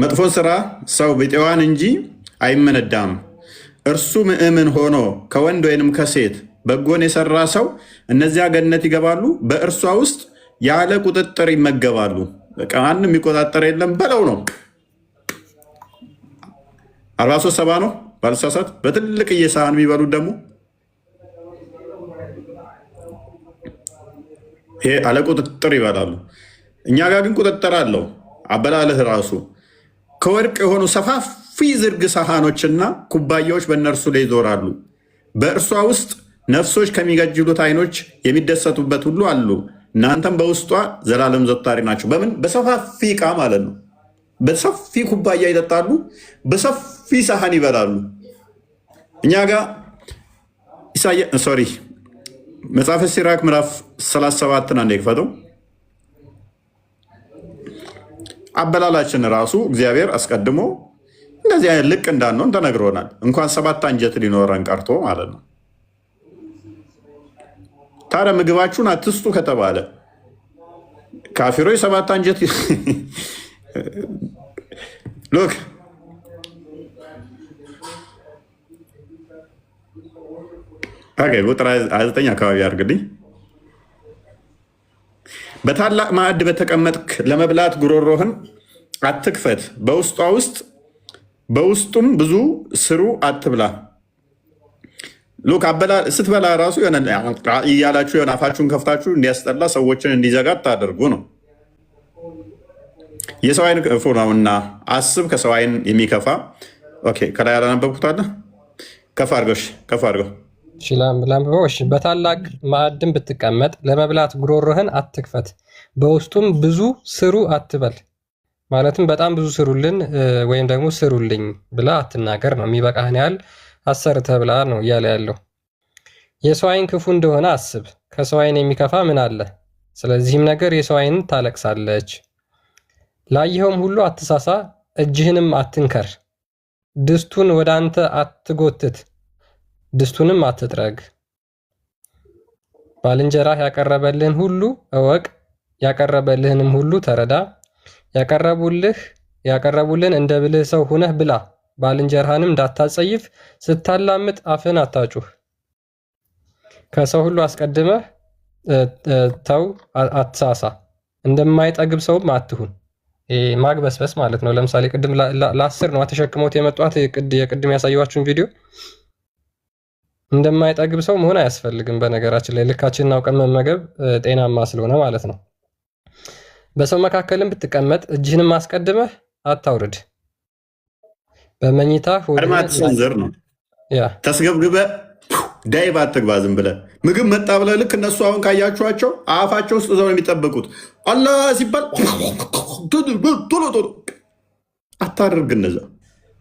መጥፎ ስራ ሰው ቢጤዋን እንጂ አይመነዳም። እርሱ ምእምን ሆኖ ከወንድ ወይንም ከሴት በጎን የሰራ ሰው እነዚያ ገነት ይገባሉ፣ በእርሷ ውስጥ ያለ ቁጥጥር ይመገባሉ። በቃ ማንም የሚቆጣጠር የለም በለው ነው። 43 ነው ባልሳሳት። በትልቅ እየሳህን የሚበሉት ደግሞ ይሄ አለ ቁጥጥር ይበላሉ። እኛ ጋር ግን ቁጥጥር አለው አበላልህ ራሱ። ከወርቅ የሆኑ ሰፋፊ ዝርግ ሳህኖችና ኩባያዎች በእነርሱ ላይ ይዞራሉ። በእርሷ ውስጥ ነፍሶች ከሚገጅሉት አይኖች የሚደሰቱበት ሁሉ አሉ። እናንተም በውስጧ ዘላለም ዘታሪ ናቸው። በምን በሰፋፊ ዕቃ ማለት ነው። በሰፊ ኩባያ ይጠጣሉ፣ በሰፊ ሳህን ይበላሉ። እኛ ጋር መጽሐፈ ሲራክ ምዕራፍ 37 አንዴ ክፈተው። አበላላችን ራሱ እግዚአብሔር አስቀድሞ እንደዚህ አይነት ልቅ እንዳንሆን ተነግሮናል። እንኳን 7 አንጀት ሊኖረን ቀርቶ ማለት ነው። ታዲያ ምግባችሁን አትስጡ ከተባለ ካፊሮች 7 አንጀት ሎክ ቁጥር 29 አካባቢ አድርግልኝ። በታላቅ ማዕድ በተቀመጥክ ለመብላት ጉሮሮህን አትክፈት፣ በውስጡም ብዙ ስሩ አትብላ። ሉክ ስትበላ ራሱ እያላችሁ የሆነ አፋችሁን ከፍታችሁ እንዲያስጠላ ሰዎችን እንዲዘጋ ታደርጉ ነው። የሰው አይን ክፉ ነውና አስብ፣ ከሰው አይን የሚከፋ ከላይ ያላነበብኩት አለ። ከፍ አድርገው ላንብበው። በታላቅ ማዕድን ብትቀመጥ ለመብላት ጉሮሮህን አትክፈት፣ በውስጡም ብዙ ስሩ አትበል። ማለትም በጣም ብዙ ስሩልን ወይም ደግሞ ስሩልኝ ብላ አትናገር ነው። የሚበቃህን ያህል አሰርተህ ብላ ነው እያለ ያለው። የሰው ዓይን ክፉ እንደሆነ አስብ፣ ከሰው ዓይን የሚከፋ ምን አለ? ስለዚህም ነገር የሰው ዓይን ታለቅሳለች። ላየኸውም ሁሉ አትሳሳ፣ እጅህንም አትንከር። ድስቱን ወደ አንተ አትጎትት፣ ድስቱንም አትጥረግ። ባልንጀራህ ያቀረበልህን ሁሉ እወቅ፣ ያቀረበልህንም ሁሉ ተረዳ። ያቀረቡልን እንደ ብልህ ሰው ሁነህ ብላ፣ ባልንጀራህንም እንዳታጸይፍ፣ ስታላምጥ አፍህን አታጩህ። ከሰው ሁሉ አስቀድመህ ተው፣ አትሳሳ፣ እንደማይጠግብ ሰውም አትሁን። ማግበስበስ ማለት ነው። ለምሳሌ ቅድም ለ10 ነው ተሸክመውት የመጧት የቅድም ያሳየኋችሁን ቪዲዮ። እንደማይጠግብ ሰው መሆን አያስፈልግም። በነገራችን ላይ ልካችንን አውቀን መመገብ ጤናማ ስለሆነ ማለት ነው። በሰው መካከልም ብትቀመጥ እጅህንም አስቀድመህ አታውርድ። በመኝታ አድማት ሰንዘር ነው ተስገብግበ ዳይ ባትግባ ዝም ብለህ ምግብ መጣ ብለህ ልክ እነሱ አሁን ካያችኋቸው አፋቸው ውስጥ እዛው ነው የሚጠብቁት። አላህ ሲባል ቶሎ አታደርግ። እነዛ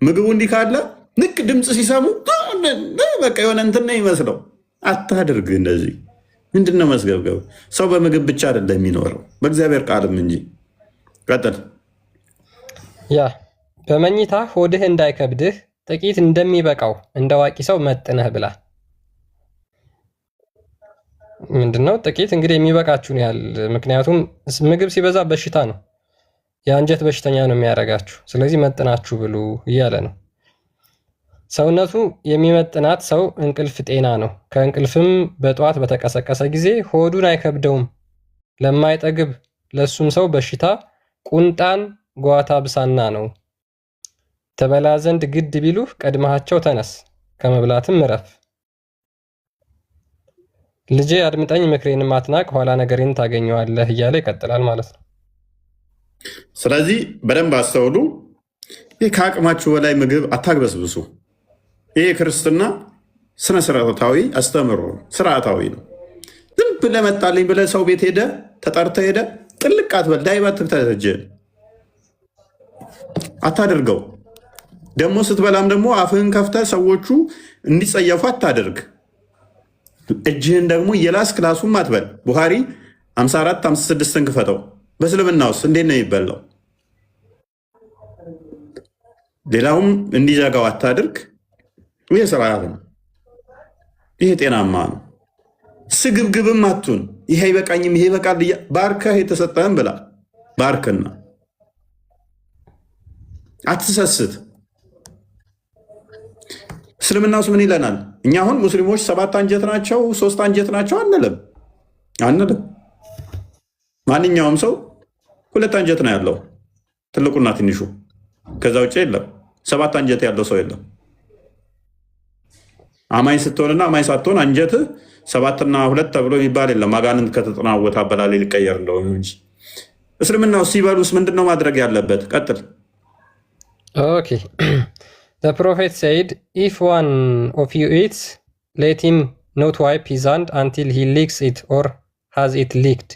ምግቡ እንዲህ ካለ ልክ ድምፅ ሲሰሙ በቃ የሆነ እንትን ነው ይመስለው። አታደርግ። እንደዚህ ምንድን ነው መስገብገብ? ሰው በምግብ ብቻ አይደለም የሚኖረው በእግዚአብሔር ቃልም እንጂ። ቀጥል። ያ በመኝታ ሆድህ እንዳይከብድህ ጥቂት እንደሚበቃው እንደ አዋቂ ሰው መጥነህ ብላ። ምንድነው ጥቂት? እንግዲህ የሚበቃችሁን ያህል። ምክንያቱም ምግብ ሲበዛ በሽታ ነው፣ የአንጀት በሽተኛ ነው የሚያደርጋችሁ። ስለዚህ መጥናችሁ ብሉ እያለ ነው። ሰውነቱ የሚመጥናት ሰው እንቅልፍ ጤና ነው። ከእንቅልፍም በጠዋት በተቀሰቀሰ ጊዜ ሆዱን አይከብደውም። ለማይጠግብ ለሱም ሰው በሽታ ቁንጣን ጓታ ብሳና ነው። ተበላ ዘንድ ግድ ቢሉህ ቀድመሃቸው ተነስ፣ ከመብላትም እረፍ። ልጄ አድምጠኝ፣ ምክሬንም አትናቅ፣ ኋላ ነገሬን ታገኘዋለህ እያለ ይቀጥላል ማለት ነው። ስለዚህ በደንብ አስተውሉ። ይህ ከአቅማችሁ በላይ ምግብ አታግበስብሱ። ይህ ክርስትና ስነ ስርዓታዊ አስተምሮ ስርዓታዊ ነው። ዝም ብለህ መጣልኝ ብለህ ሰው ቤት ሄደ ተጠርተ ሄደ ጥልቅ አትበል። ዳይባት ትተጀል አታደርገው። ደግሞ ስትበላም ደግሞ አፍህን ከፍተህ ሰዎቹ እንዲጸየፉ አታደርግ። እጅህን ደግሞ የላስ ክላሱም አትበል። ቡኻሪ 54 56ን ክፈተው። በእስልምና ውስጥ እንዴት ነው የሚበላው? ሌላውም እንዲዘጋው አታድርግ። ይህ ስርዓት ነው። ይህ ጤናማ ነው። ስግብግብም አቱን። ይሄ አይበቃኝም ይሄ ይበቃል። ባርከህ የተሰጠህን ብላ። ባርክና አትሰስት። እስልምና ውስጥ ምን ይለናል? እኛ አሁን ሙስሊሞች 7 አንጀት ናቸው 3 አንጀት ናቸው አንልም። ማንኛውም ሰው 2 አንጀት ነው ያለው፣ ትልቁና ትንሹ። ከዛ ውጭ የለም። 7 አንጀት ያለው ሰው የለም። አማኝ ስትሆንና አማኝ ሳትሆን አንጀትህ 7 እና 2 ተብሎ የሚባል የለም። አጋንንት ከተጠናወት አበላሌ ሊቀየር እንደሆነ እንጂ። እስልምና ውስጥ ሲበሉስ ምንድን ነው ማድረግ ያለበት? ቀጥል። ኦኬ The prophet said, if one of you eats, let him not wipe his hand until he licks it or has it licked.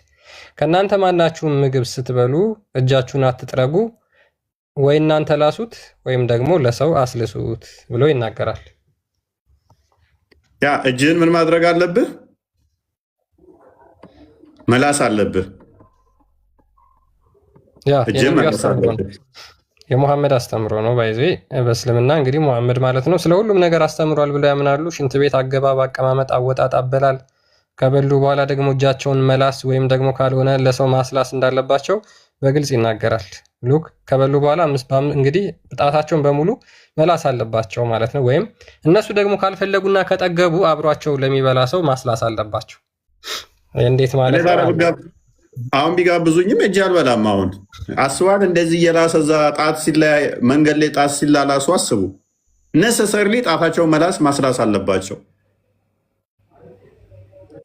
ከእናንተ ማናችሁም ምግብ ስትበሉ እጃችሁን አትጥረጉ፣ ወይ እናንተ ላሱት ወይም ደግሞ ለሰው አስልሱት ብሎ ይናገራል። ያ እጅህን ምን ማድረግ አለብህ? መላስ አለብህ። ያ የሙሐመድ አስተምሮ ነው። ባይዜ በእስልምና እንግዲህ ሙሐመድ ማለት ነው ስለ ሁሉም ነገር አስተምሯል ብለው ያምናሉ። ሽንት ቤት አገባብ፣ አቀማመጥ፣ አወጣጥ፣ አበላል፣ ከበሉ በኋላ ደግሞ እጃቸውን መላስ ወይም ደግሞ ካልሆነ ለሰው ማስላስ እንዳለባቸው በግልጽ ይናገራል። ሉክ ከበሉ በኋላ እንግዲህ ጣታቸውን በሙሉ መላስ አለባቸው ማለት ነው። ወይም እነሱ ደግሞ ካልፈለጉና ከጠገቡ አብሯቸው ለሚበላ ሰው ማስላስ አለባቸው። እንዴት ማለት ነው? አሁን ቢጋብዙኝም እጅ አልበላም። አሁን አስዋል እንደዚህ እየላሰ እዛ ጣት መንገድ ላይ ጣት ሲላላሱ አስቡ። ነሰሰርሊ ጣታቸውን መላስ ማስላስ አለባቸው።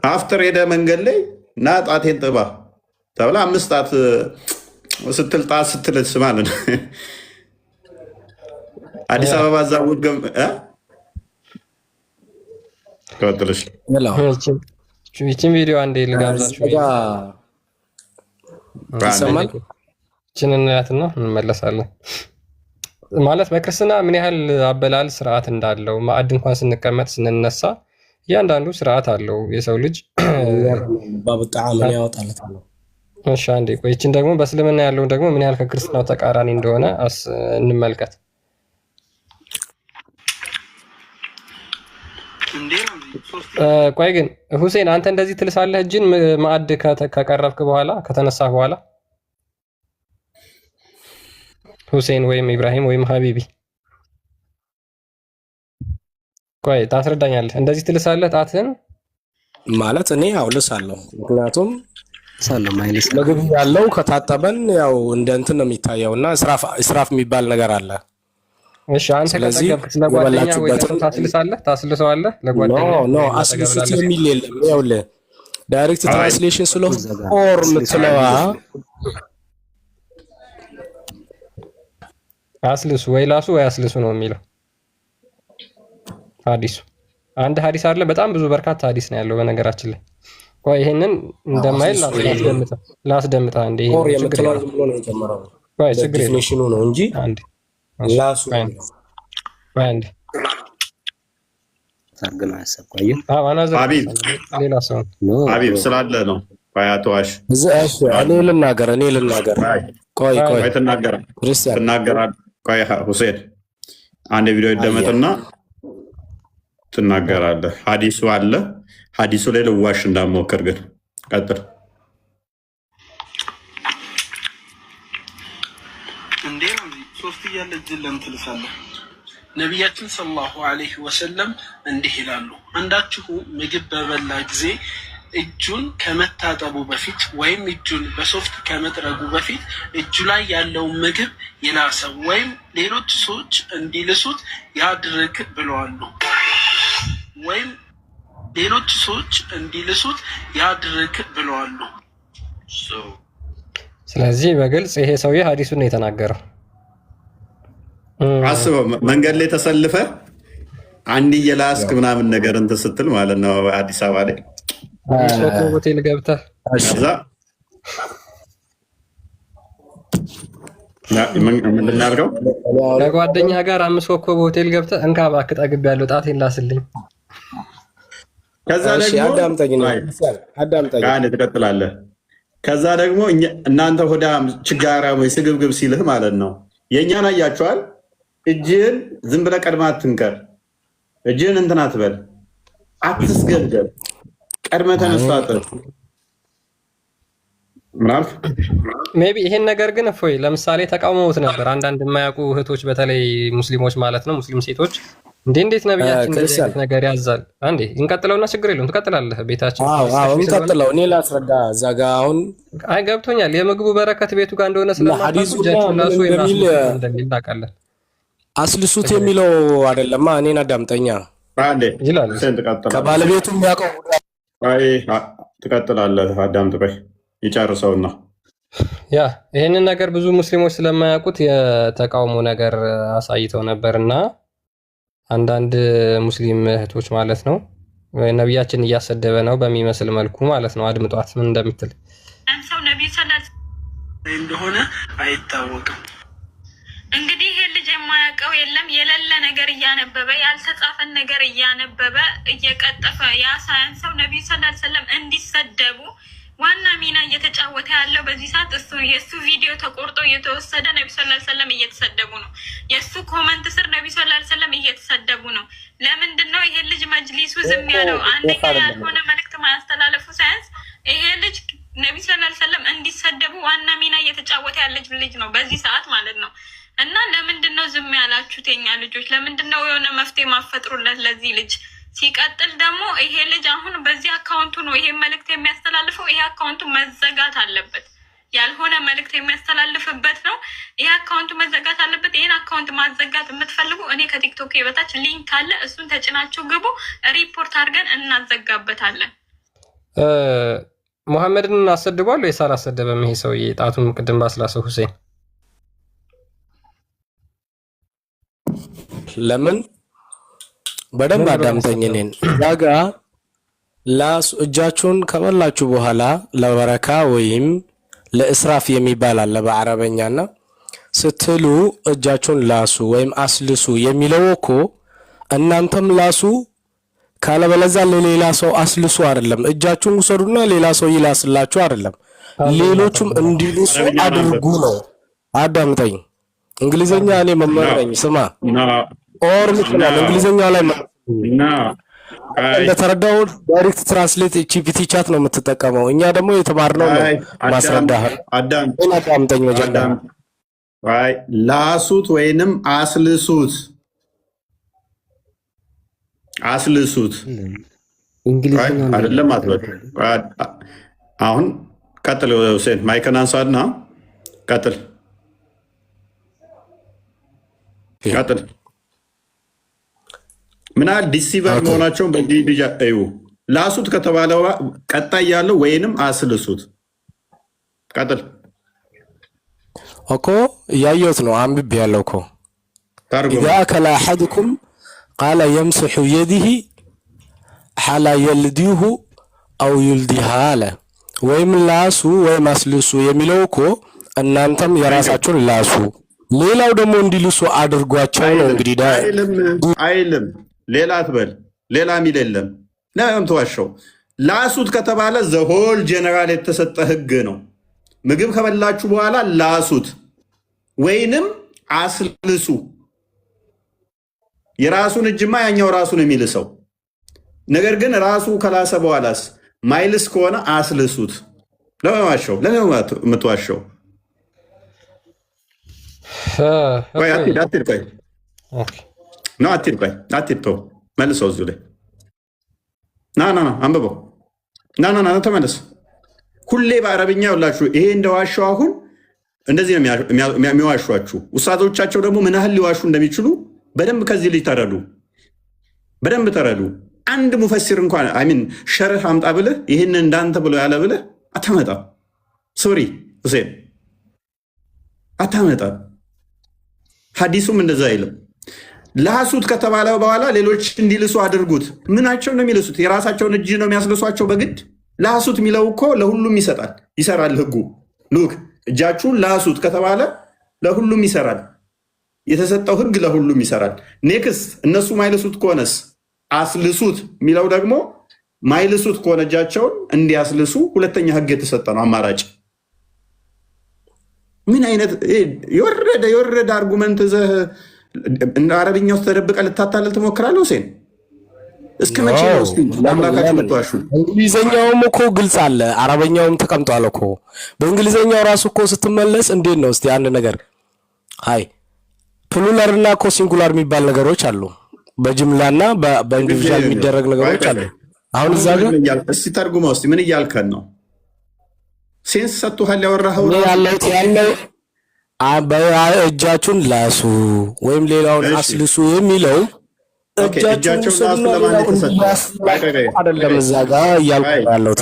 አፍጥር ሄደ መንገድ ላይ እና ጣቴን ጥባ ተብላ 5 ጣት ስትል ጣት ስትልስ ማለት ነው። አዲስ አበባ ዛውድ ገም ከወጥልሽ ይቺን ቪዲዮ አንዴ ልጋብዛችሁ። ይሰማል? ይቺን እናያትና እንመለሳለን። ማለት በክርስትና ምን ያህል አበላል ስርዓት እንዳለው ማዕድ እንኳን ስንቀመጥ ስንነሳ እያንዳንዱ ስርዓት አለው የሰው ልጅ በጣም ያወጣለት ነው። እሺ አንዴ ቆይ፣ ይህችን ደግሞ በእስልምና ያለውን ደግሞ ምን ያህል ከክርስትናው ተቃራኒ እንደሆነ እንመልከት። ቆይ ግን ሁሴን አንተ እንደዚህ ትልሳለህ እጅን ማዕድ ከቀረብክ በኋላ ከተነሳህ በኋላ ሁሴን ወይም ኢብራሂም ወይም ሀቢቢ ቆይ ታስረዳኛለህ። እንደዚህ ትልሳለህ ጣትህን? ማለት እኔ ያው ልሳለሁ፣ ምክንያቱም ምግብ ያለው ከታጠበን ያው እንደ እንትን ነው የሚታየውና እስራፍ የሚባል ነገር አለ። እሺ አንተ ከጠገብክ ለጓደኛ ወይ ታስልሳለህ? ታስልሰዋለህ ለጓደኛ? ኖ አስልሱት የሚል የለም። ይኸውልህ ዳይሬክት ትራንስሌሽን ስለሆነ ኦር የምትለዋ አስልሱ ወይ ላሱ ወይ አስልሱ ነው የሚለው ሐዲሱ። አንድ ሐዲስ አለ፣ በጣም ብዙ በርካታ ሐዲስ ነው ያለው በነገራችን ላይ። ቆይ ይሄንን እንደማይል ላስደምጣ እንዴ። ይሄ ኦር የምትለው ዝም ብሎ ነው የጀመረው። ቆይ ችግር የለም ዴፊኒሽኑ ነው እንጂ አንዴ ላሱ አንዴ ታርገና ያሰብኳዩ ሀቢብ ሌላ ሰው ሀቢብ ስላለ ነው። ቆይ አትዋሽ። እኔ ልናገር ቆይ ትናገራለህ። ቆይ ሁሴን አንድ ቪዲዮ ይደመጥና ትናገራለህ። ሐዲሱ አለ። ሐዲሱ ላይ ልዋሽ እንዳሞክር ግን ቀጥል። እንዴ ሶስት እያለ እጅን ለምን ትልሳለህ? ነቢያችን ሰለላሁ ዐለይሂ ወሰለም እንዲህ ይላሉ፣ አንዳችሁ ምግብ በበላ ጊዜ እጁን ከመታጠቡ በፊት ወይም እጁን በሶፍት ከመጥረጉ በፊት እጁ ላይ ያለውን ምግብ ይላሰው ወይም ሌሎች ሰዎች እንዲልሱት ያድርግ ብለዋሉ። ወይም ሌሎች ሰዎች እንዲልሱት ያድርግ ብለዋሉ። ስለዚህ በግልጽ ይሄ ሰውዬ ሐዲሱን ነው የተናገረው። አስበው መንገድ ላይ ተሰልፈ አንድ የላስክ ምናምን ነገር እንትን ስትል ማለት ነው አዲስ አበባ ላይ ሆቴል ገብተህ ምንድን ነው ያልከው? ከጓደኛ ጋር 5 ኮከብ ሆቴል ገብተህ እንካ እባክህ ጠግቤያለሁ ጣቴን ላስልኝ። ከዛ ደግሞ አዳምጠኝ ትቀጥላለህ። ከዛ ደግሞ እናንተ ሆዳ ችጋራ ወይ ስግብግብ ሲልህ ማለት ነው የእኛን አያችኋል። እጅህን ዝም ብለህ ቀድመህ አትንከር። እጅህን እንትን አትበል፣ አትስገብገብ። ቀድመህ ተነስታጥር ምናልፍ ሜቢ ይሄን ነገር ግን እፎይ ለምሳሌ ተቃውመውት ነበር አንዳንድ የማያውቁ እህቶች፣ በተለይ ሙስሊሞች ማለት ነው ሙስሊም ሴቶች እንዴት ነብያችን እንደዚህ አይነት ነገር ያዛል? አንዴ እንቀጥለውና ችግር የለውም ትቀጥላለህ። ቤታችን እንቀጥለው። እኔ ላስረዳ እዛ ጋ አሁን አይ ገብቶኛል። የምግቡ በረከት ቤቱ ጋር እንደሆነ ስለማታውቁ ታውቃለህ። አስልሱት የሚለው አይደለማ። እኔን አዳምጠኛ ይላል ከባለቤቱ የሚያውቀው ትቀጥላለህ። አዳምጥ ቆይ ይጨርሰውና ያ ይህንን ነገር ብዙ ሙስሊሞች ስለማያውቁት የተቃውሞ ነገር አሳይተው ነበርና አንዳንድ ሙስሊም እህቶች ማለት ነው ነቢያችን እያሰደበ ነው በሚመስል መልኩ ማለት ነው። አድምጧት ምን እንደምትል። ሰው ነብይ ሰለላሁ እንደሆነ አይታወቅም። እንግዲህ ይሄ ልጅ የማያውቀው የለም። የሌለ ነገር እያነበበ ያልተጻፈን ነገር እያነበበ እየቀጠፈ ያሳያን ሰው ነብዩ ሰለላሁ ዐለይሂ ወሰለም እንዲሰደቡ ዋና ሚና እየተጫወተ ያለው በዚህ ሰዓት እሱ የሱ ቪዲዮ ተቆርጦ እየተወሰደ ነብዩ ሰለላሁ ዐለይሂ ወሰለም እየተሰደቡ ነው። የሱ ኮመንት ስር ነብዩ ሰለላሁ ዐለይሂ ወሰለም እየተሰደቡ ነው። ለምንድን ነው ይሄ ልጅ መጅሊሱ ዝም ያለው? አንደኛ ያልሆነ መልእክት ማስተላለፉ ሳይንስ ይሄ ልጅ ነብዩ ሰለላሁ ዐለይሂ ወሰለም እንዲሰደቡ ዋና ሚና እየተጫወተ ያለች ልጅ ነው በዚህ ሰዓት ማለት ነው። እና ለምንድን ነው ዝም ያላችሁት የኛ ልጆች? ለምንድን ነው የሆነ መፍትሄ ማፈጥሩለት ለዚህ ልጅ? ሲቀጥል ደግሞ ይሄ ልጅ አሁን በዚህ አካውንቱ ነው ይሄ መልእክት የሚያስተላልፈው። ይሄ አካውንቱ መዘጋት አለበት። ያልሆነ መልእክት የሚያስተላልፍበት ነው። ይሄ አካውንቱ መዘጋት አለበት። ይሄን አካውንት ማዘጋት የምትፈልጉ እኔ ከቲክቶክ በታች ሊንክ አለ፣ እሱን ተጭናችሁ ግቡ። ሪፖርት አድርገን እናዘጋበታለን። ሙሐመድን አሰድቧል ወይስ አላሰደበም? ይሄ ሰውዬ ጣቱን ቅድም ባስላሰው ሁሴን ለምን በደንብ አዳምጠኝ። እኔን ዛጋ ላሱ እጃችሁን ከበላችሁ በኋላ ለበረካ ወይም ለእስራፍ የሚባል አለ በአረበኛና ስትሉ እጃችሁን ላሱ ወይም አስልሱ የሚለው እኮ እናንተም ላሱ ካለበለዚያ ለሌላ ሰው አስልሱ አይደለም። እጃችሁን ውሰዱና ሌላ ሰው ይላስላችሁ አይደለም። ሌሎቹም እንዲልሱ አድርጉ ነው። አዳምጠኝ። እንግሊዘኛ እኔ መምህር ነኝ። ስማ ኦር ምትላል እንግሊዘኛ ላይ እንደተረዳው ዳይሬክት ትራንስሌት ጂፒቲ ቻት ነው የምትጠቀመው። እኛ ደግሞ የተማርነው ነው ማስረዳህ። አዳምጠኝ መጀመሪያ ላሱት ወይንም አስልሱት አስልሱት አይደለም አትበል። አሁን ቀጥል ሁሴን፣ ማይክን አንሳና ቀጥል ቀጥል። ምን ያህል ዲሲቨር መሆናቸውን በዚህ ልጅ እዩ። ላሱት ከተባለ ቀጣይ ያለው ወይንም አስልሱት። ቀጥል እኮ እያየሁት ነው፣ አንብቤ ያለው እኮ ኢዛ አከለ አሐድኩም ቃለ የምስሑ የዲህ ሓላ የልዲሁ አው ዩልዲሃ አለ። ወይም ላሱ ወይም አስልሱ የሚለው እኮ እናንተም የራሳችሁን ላሱ፣ ሌላው ደግሞ እንዲልሱ አድርጓቸው ነው። እንግዲህ አይልም ሌላ አትበል፣ ሌላ ሚል የለም። ለምን ተዋሸው? ላሱት ከተባለ ዘሆል ጀነራል የተሰጠ ህግ ነው። ምግብ ከበላችሁ በኋላ ላሱት ወይንም አስልሱ። የራሱን እጅማ ያኛው ራሱን የሚልሰው ነገር ግን ራሱ ከላሰ በኋላስ ማይልስ ከሆነ አስልሱት። ለምን ዋሸው? ለምን የምትዋሸው? ቆይ አትሂድ ቆይ ነው አትሂድ ቆይ አትሂድ ተው፣ መልሰው እዚሁ ላይ ና አንብበው ና ተመለስ። ሁሌ በአረብኛ ይኸውላችሁ ይሄ እንደዋሸው አሁን እንደዚህ ነው የሚዋሿችሁ። ውስታዞቻቸው ደግሞ ምን ያህል ሊዋሹ እንደሚችሉ በደንብ ከዚህ ልጅ ተረዱ፣ በደንብ ተረዱ። አንድ ሙፈሲር እንኳን አሚን ሸርህ አምጣ ብልህ ይህን እንዳንተ ብሎ ያለ ብልህ አታመጣም። ሶሪ ሁሴን አታመጣም። ሐዲሱም እንደዛ አይልም። ላሱት ከተባለ በኋላ ሌሎች እንዲልሱ አድርጉት። ምናቸው ነው የሚልሱት? የራሳቸውን እጅ ነው የሚያስልሷቸው በግድ። ላሱት የሚለው እኮ ለሁሉም ይሰራል ህጉ። ሉክ እጃችሁን ላሱት ከተባለ ለሁሉም ይሰራል። የተሰጠው ህግ ለሁሉም ይሰራል። ኔክስት እነሱ ማይልሱት ከሆነስ አስልሱት የሚለው ደግሞ ማይልሱት ከሆነ እጃቸውን እንዲያስልሱ ሁለተኛ ህግ የተሰጠ ነው አማራጭ። ምን አይነት የወረደ አርጉመንት ዘህ እንደ አረብኛ ውስጥ ተደብቀ ልታታለል ትሞክራለህ ሁሴን? እስከ መቼ ነው እስቲ ለአምላካችሁ የምትዋሹ? እንግሊዘኛውም እኮ ግልጽ አለ፣ አረበኛውም ተቀምጧል እኮ። በእንግሊዘኛው ራሱ እኮ ስትመለስ እንዴት ነው እስቲ አንድ ነገር አይ ፕሉራል እና እኮ ሲንጉላር የሚባል ነገሮች አሉ። በጅምላና በኢንዲቪዥዋል የሚደረግ ነገሮች አሉ። አሁን እዛ ጋር እስቲ ተርጉመው እስቲ ምን እያልከን ነው? ሴንስ ሰጥቶሃል ያወራኸው ያለው እጃችሁን ላሱ ወይም ሌላውን አስልሱ የሚለው እጃችሁን ላሱ ለማለት አይደለም። እዛ ጋር እያልኩ ያለው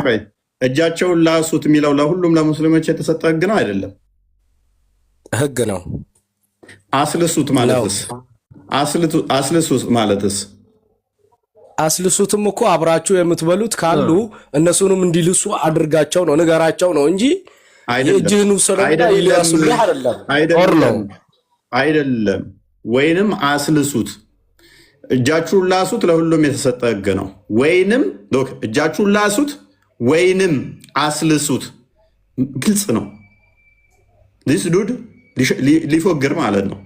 ቆይ እጃቸውን ላሱት የሚለው ለሁሉም ለሙስሊሞች የተሰጠ ህግ ነው አይደለም? ህግ ነው። አስልሱት ማለትስ አስልሱትም እኮ አብራችሁ የምትበሉት ካሉ እነሱንም እንዲልሱ አድርጋቸው ነው፣ ንገራቸው ነው እንጂ የእጅህን ውሰደውና ይልሱልህ አይደለም። ወይንም አስልሱት፣ እጃችሁን ላሱት ለሁሉም የተሰጠ ህግ ነው። ወይንም እጃችሁን ላሱት ወይንም አስልሱት፣ ግልጽ ነው። ዲስ ዱድ ሊፎግር ማለት ነው።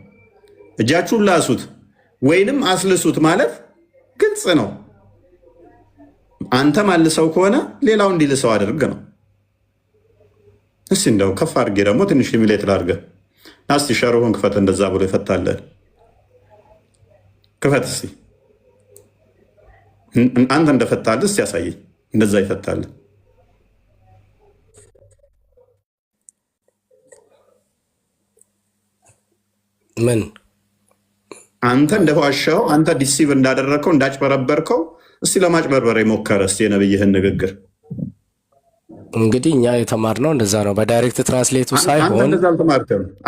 እጃችሁን ላሱት ወይንም አስልሱት ማለት ግልጽ ነው። አንተ ማልሰው ከሆነ ሌላው እንዲልሰው አድርግ ነው። እስቲ እንደው ከፍ አድርጌ ደግሞ ትንሽ ሚሌት ላድርገ። እስቲ ሸርሁን ክፈት፣ እንደዛ ብሎ ይፈታለን። ክፈት እስቲ አንተ እንደፈታል እስቲ ያሳየኝ። እንደዛ ይፈታለን። ምን አንተ እንደዋሻው አንተ ዲሲቭ እንዳደረግከው እንዳጭበረበርከው እስቲ ለማጭበርበር የሞከረ እስቲ የነብይህን ንግግር እንግዲህ እኛ የተማርነው እንደዛ ነው፣ በዳይሬክት ትራንስሌቱ ሳይሆን።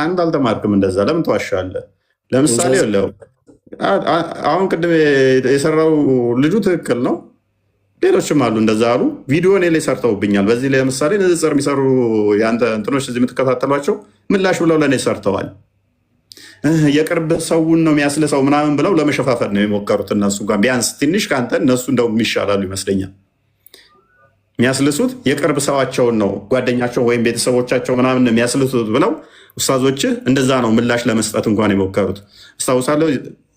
አንተ አልተማርክም እንደዛ። ለምን ተዋሻለህ? ለምሳሌ አሁን ቅድም የሰራው ልጁ ትክክል ነው። ሌሎችም አሉ እንደዛ አሉ። ቪዲዮ እኔ ላይ ሰርተውብኛል። በዚህ ላይ ለምሳሌ ንጽጽር የሚሰሩ የአንተ እንትኖች እዚህ የምትከታተሏቸው ምላሽ ብለው ለእኔ ሰርተዋል። የቅርብ ሰውን ነው የሚያስልሰው ምናምን ብለው ለመሸፋፈል ነው የሞከሩት። እነሱ ጋር ቢያንስ ትንሽ ከአንተ እነሱ እንደውም ይሻላሉ ይመስለኛል። የሚያስልሱት የቅርብ ሰዋቸውን ነው ጓደኛቸው ወይም ቤተሰቦቻቸው ምናምን የሚያስልሱት ብለው ኡስታዞች እንደዛ ነው ምላሽ ለመስጠት እንኳን የሞከሩት።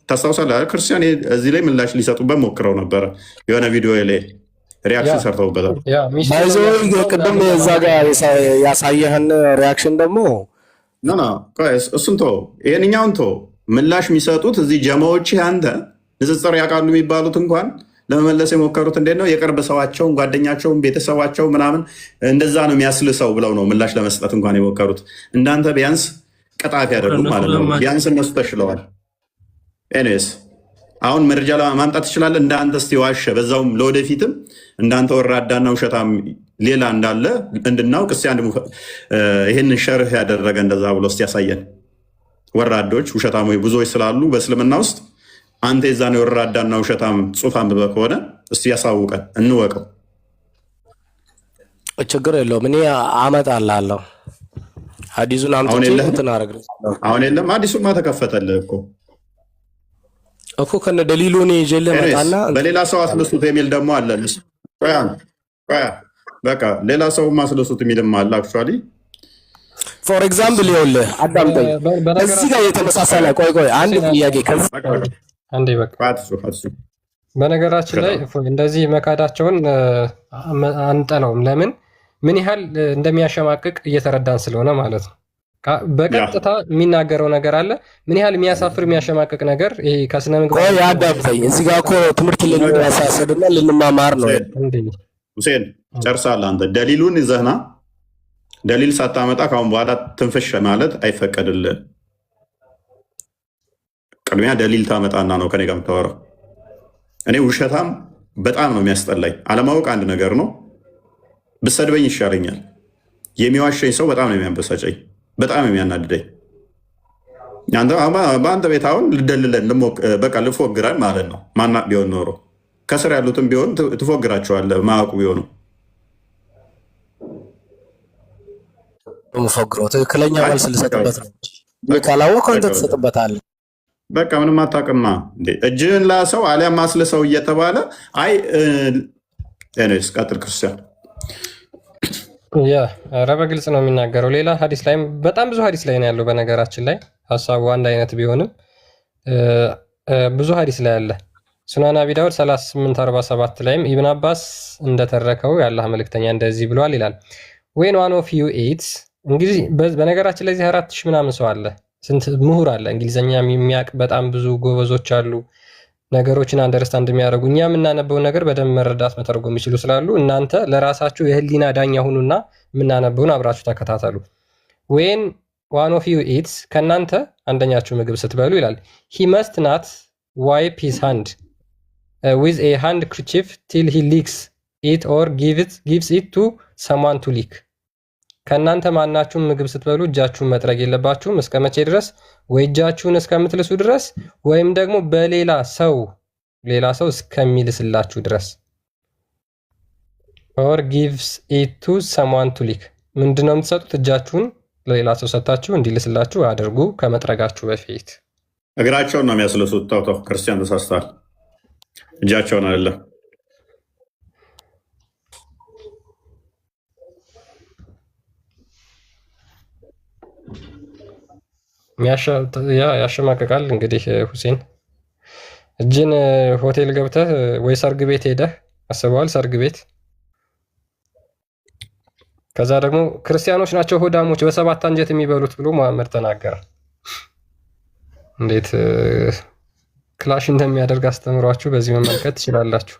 ታስታውሳለህ? ክርስቲያን እዚህ ላይ ምላሽ ሊሰጡበት ሞክረው ነበረ። የሆነ ቪዲዮ ላይ ሪያክሽን ሰርተውበታል። ቅድም እዛ ጋር ያሳየህን ሪያክሽን ደግሞ እሱን ቶ ይህንኛውን ቶ ምላሽ የሚሰጡት እዚህ ጀማዎች አንተ ንጽጽር ያውቃሉ የሚባሉት እንኳን ለመመለስ የሞከሩት እንዴት ነው የቅርብ ሰዋቸውን ጓደኛቸውን ቤተሰባቸው ምናምን እንደዛ ነው የሚያስልሰው ብለው ነው ምላሽ ለመስጠት እንኳን የሞከሩት። እንዳንተ ቢያንስ ቀጣፊ ያደርጉ ማለት ነው። ቢያንስ እነሱ ተሽለዋል። ኤኒዌይስ አሁን መረጃ ማምጣት ትችላለህ። እንዳንተ እስቲ ዋሸ፣ በዛውም ለወደፊትም እንዳንተ ወራዳና ውሸታም ሌላ እንዳለ እንድናውቅ እስቲ አንድ ይህንን ሸርህ ያደረገ እንደዛ ብሎ እስቲ ያሳየን። ወራዶች ውሸታሞች ብዙዎች ስላሉ በእስልምና ውስጥ አንተ የዛን የወራዳና ውሸታም ጽሑፍ አንብበህ ከሆነ እስቲ ያሳውቀን እንወቀው። ችግር የለውም እኔ አመጣልሃለሁ። ሐዲሱን አምጥቼ እንትን አደርግልሃለሁ። አሁን የለም ሐዲሱማ ተከፈተልህ እኮ ከነ ደሊሉ እኔ ይዤልህ መጣና በሌላ ሰው አስልሱት የሚል ደግሞ አለ። በቃ ሌላ ሰው ማስልሱት የሚልም አለ። አክቹዋሊ ፎር ኤግዛምፕል ይኸውልህ አዳምጠኝ። እዚህ ጋር የተመሳሰለ ቆይ አንድ ጥያቄ አንዴ በቃ በነገራችን ላይ እንደዚህ መካዳቸውን አንጠላውም። ለምን ምን ያህል እንደሚያሸማቅቅ እየተረዳን ስለሆነ ማለት ነው። በቀጥታ የሚናገረው ነገር አለ። ምን ያህል የሚያሳፍር የሚያሸማቅቅ ነገር ይሄ ከስነ ምግባር ያዳምጠኝ። እዚህ ጋር እኮ ትምህርት ልንወሳሰድና ልንማማር ነው። ሁሴን ጨርሳለህ አንተ። ደሊሉን ይዘህና ደሊል ሳታመጣ ካሁን በኋላ ትንፍሽ ማለት አይፈቀድልህ። ቅድሚያ ደሊል ታመጣና ነው ከኔ ጋር የምታወራው። እኔ ውሸታም በጣም ነው የሚያስጠላኝ። አለማወቅ አንድ ነገር ነው። ብሰድበኝ ይሻለኛል። የሚዋሸኝ ሰው በጣም ነው የሚያበሳጨኝ፣ በጣም የሚያናድደኝ። በአንተ ቤት አሁን ልደልለን በቃ ልፎግራል ማለት ነው። ማናቅ ቢሆን ኖሮ ከስር ያሉትም ቢሆን ትፎግራቸዋለህ። ማያውቁ ቢሆኑ ፎግሮ ትክክለኛ መልስ ልሰጥበት ነው። ካላወቅ አንተ ትሰጥበታለህ። በቃ ምንም አታውቅማ እንዴ እጅህን ላሰው አሊያም ማስልሰው እየተባለ አይ ኤኒዌይስ ቀጥል ክርስቲያን። ኧረ በግልጽ ነው የሚናገረው። ሌላ ሀዲስ ላይም በጣም ብዙ ሀዲስ ላይ ነው ያለው። በነገራችን ላይ ሀሳቡ አንድ አይነት ቢሆንም ብዙ ሀዲስ ላይ አለ። ሱናን አቢ ዳውድ 3847 ላይም ኢብን አባስ እንደተረከው የአላህ መልእክተኛ እንደዚህ ብሏል ይላል። ዌን ዋን ኦፍ ዩ ኢትስ እንግዲህ በነገራችን ላይ 4000 ምናምን ሰው አለ። ስንት ምሁር አለ እንግሊዘኛ የሚያውቅ በጣም ብዙ ጎበዞች አሉ። ነገሮችን አንደርስታንድ የሚያደርጉ እኛ የምናነበውን ነገር በደንብ መረዳት መተርጎም የሚችሉ ስላሉ እናንተ ለራሳችሁ የህሊና ዳኛ ሁኑና የምናነበውን አብራችሁ ተከታተሉ። ዌን ዋን ኦፍ ዩ ኢትስ ከእናንተ አንደኛችሁ ምግብ ስትበሉ ይላል ሂ መስት ናት ዋይፕ ሂዝ ሃንድ ዊዝ ኤ ሃንድ ክርቺፍ ቲል ሂ ሊክስ ኢት ኦር ጊቭስ ኢት ቱ ሰማን ቱ ሊክ። ከእናንተ ማናችሁም ምግብ ስትበሉ እጃችሁን መጥረግ የለባችሁም እስከ መቼ ድረስ? ወይ እጃችሁን እስከምትልሱ ድረስ ወይም ደግሞ በሌላ ሰው እስከሚልስላችሁ ድረስ። ኦር ጊቭስ ኢት ቱ ሰማን ቱ ሊክ። ምንድነው የምትሰጡት? እጃችሁን ለሌላ ሰው ሰጥታችሁ እንዲልስላችሁ አድርጉ ከመጥረጋችሁ በፊት። እግራቸውን ነው የሚያስልሱት። ተው ክርስቲያን ተሳስተሃል። እጃቸውን አይደለም። ያሸማቅቃል። እንግዲህ ሁሴን እጅን ሆቴል ገብተህ ወይ ሰርግ ቤት ሄደህ አስበዋል። ሰርግ ቤት ከዛ ደግሞ ክርስቲያኖች ናቸው ሆዳሞች በሰባት አንጀት የሚበሉት ብሎ መሐመድ ተናገረ። እንዴት ክላሽ እንደሚያደርግ አስተምሯችሁ በዚህ መመልከት ትችላላችሁ።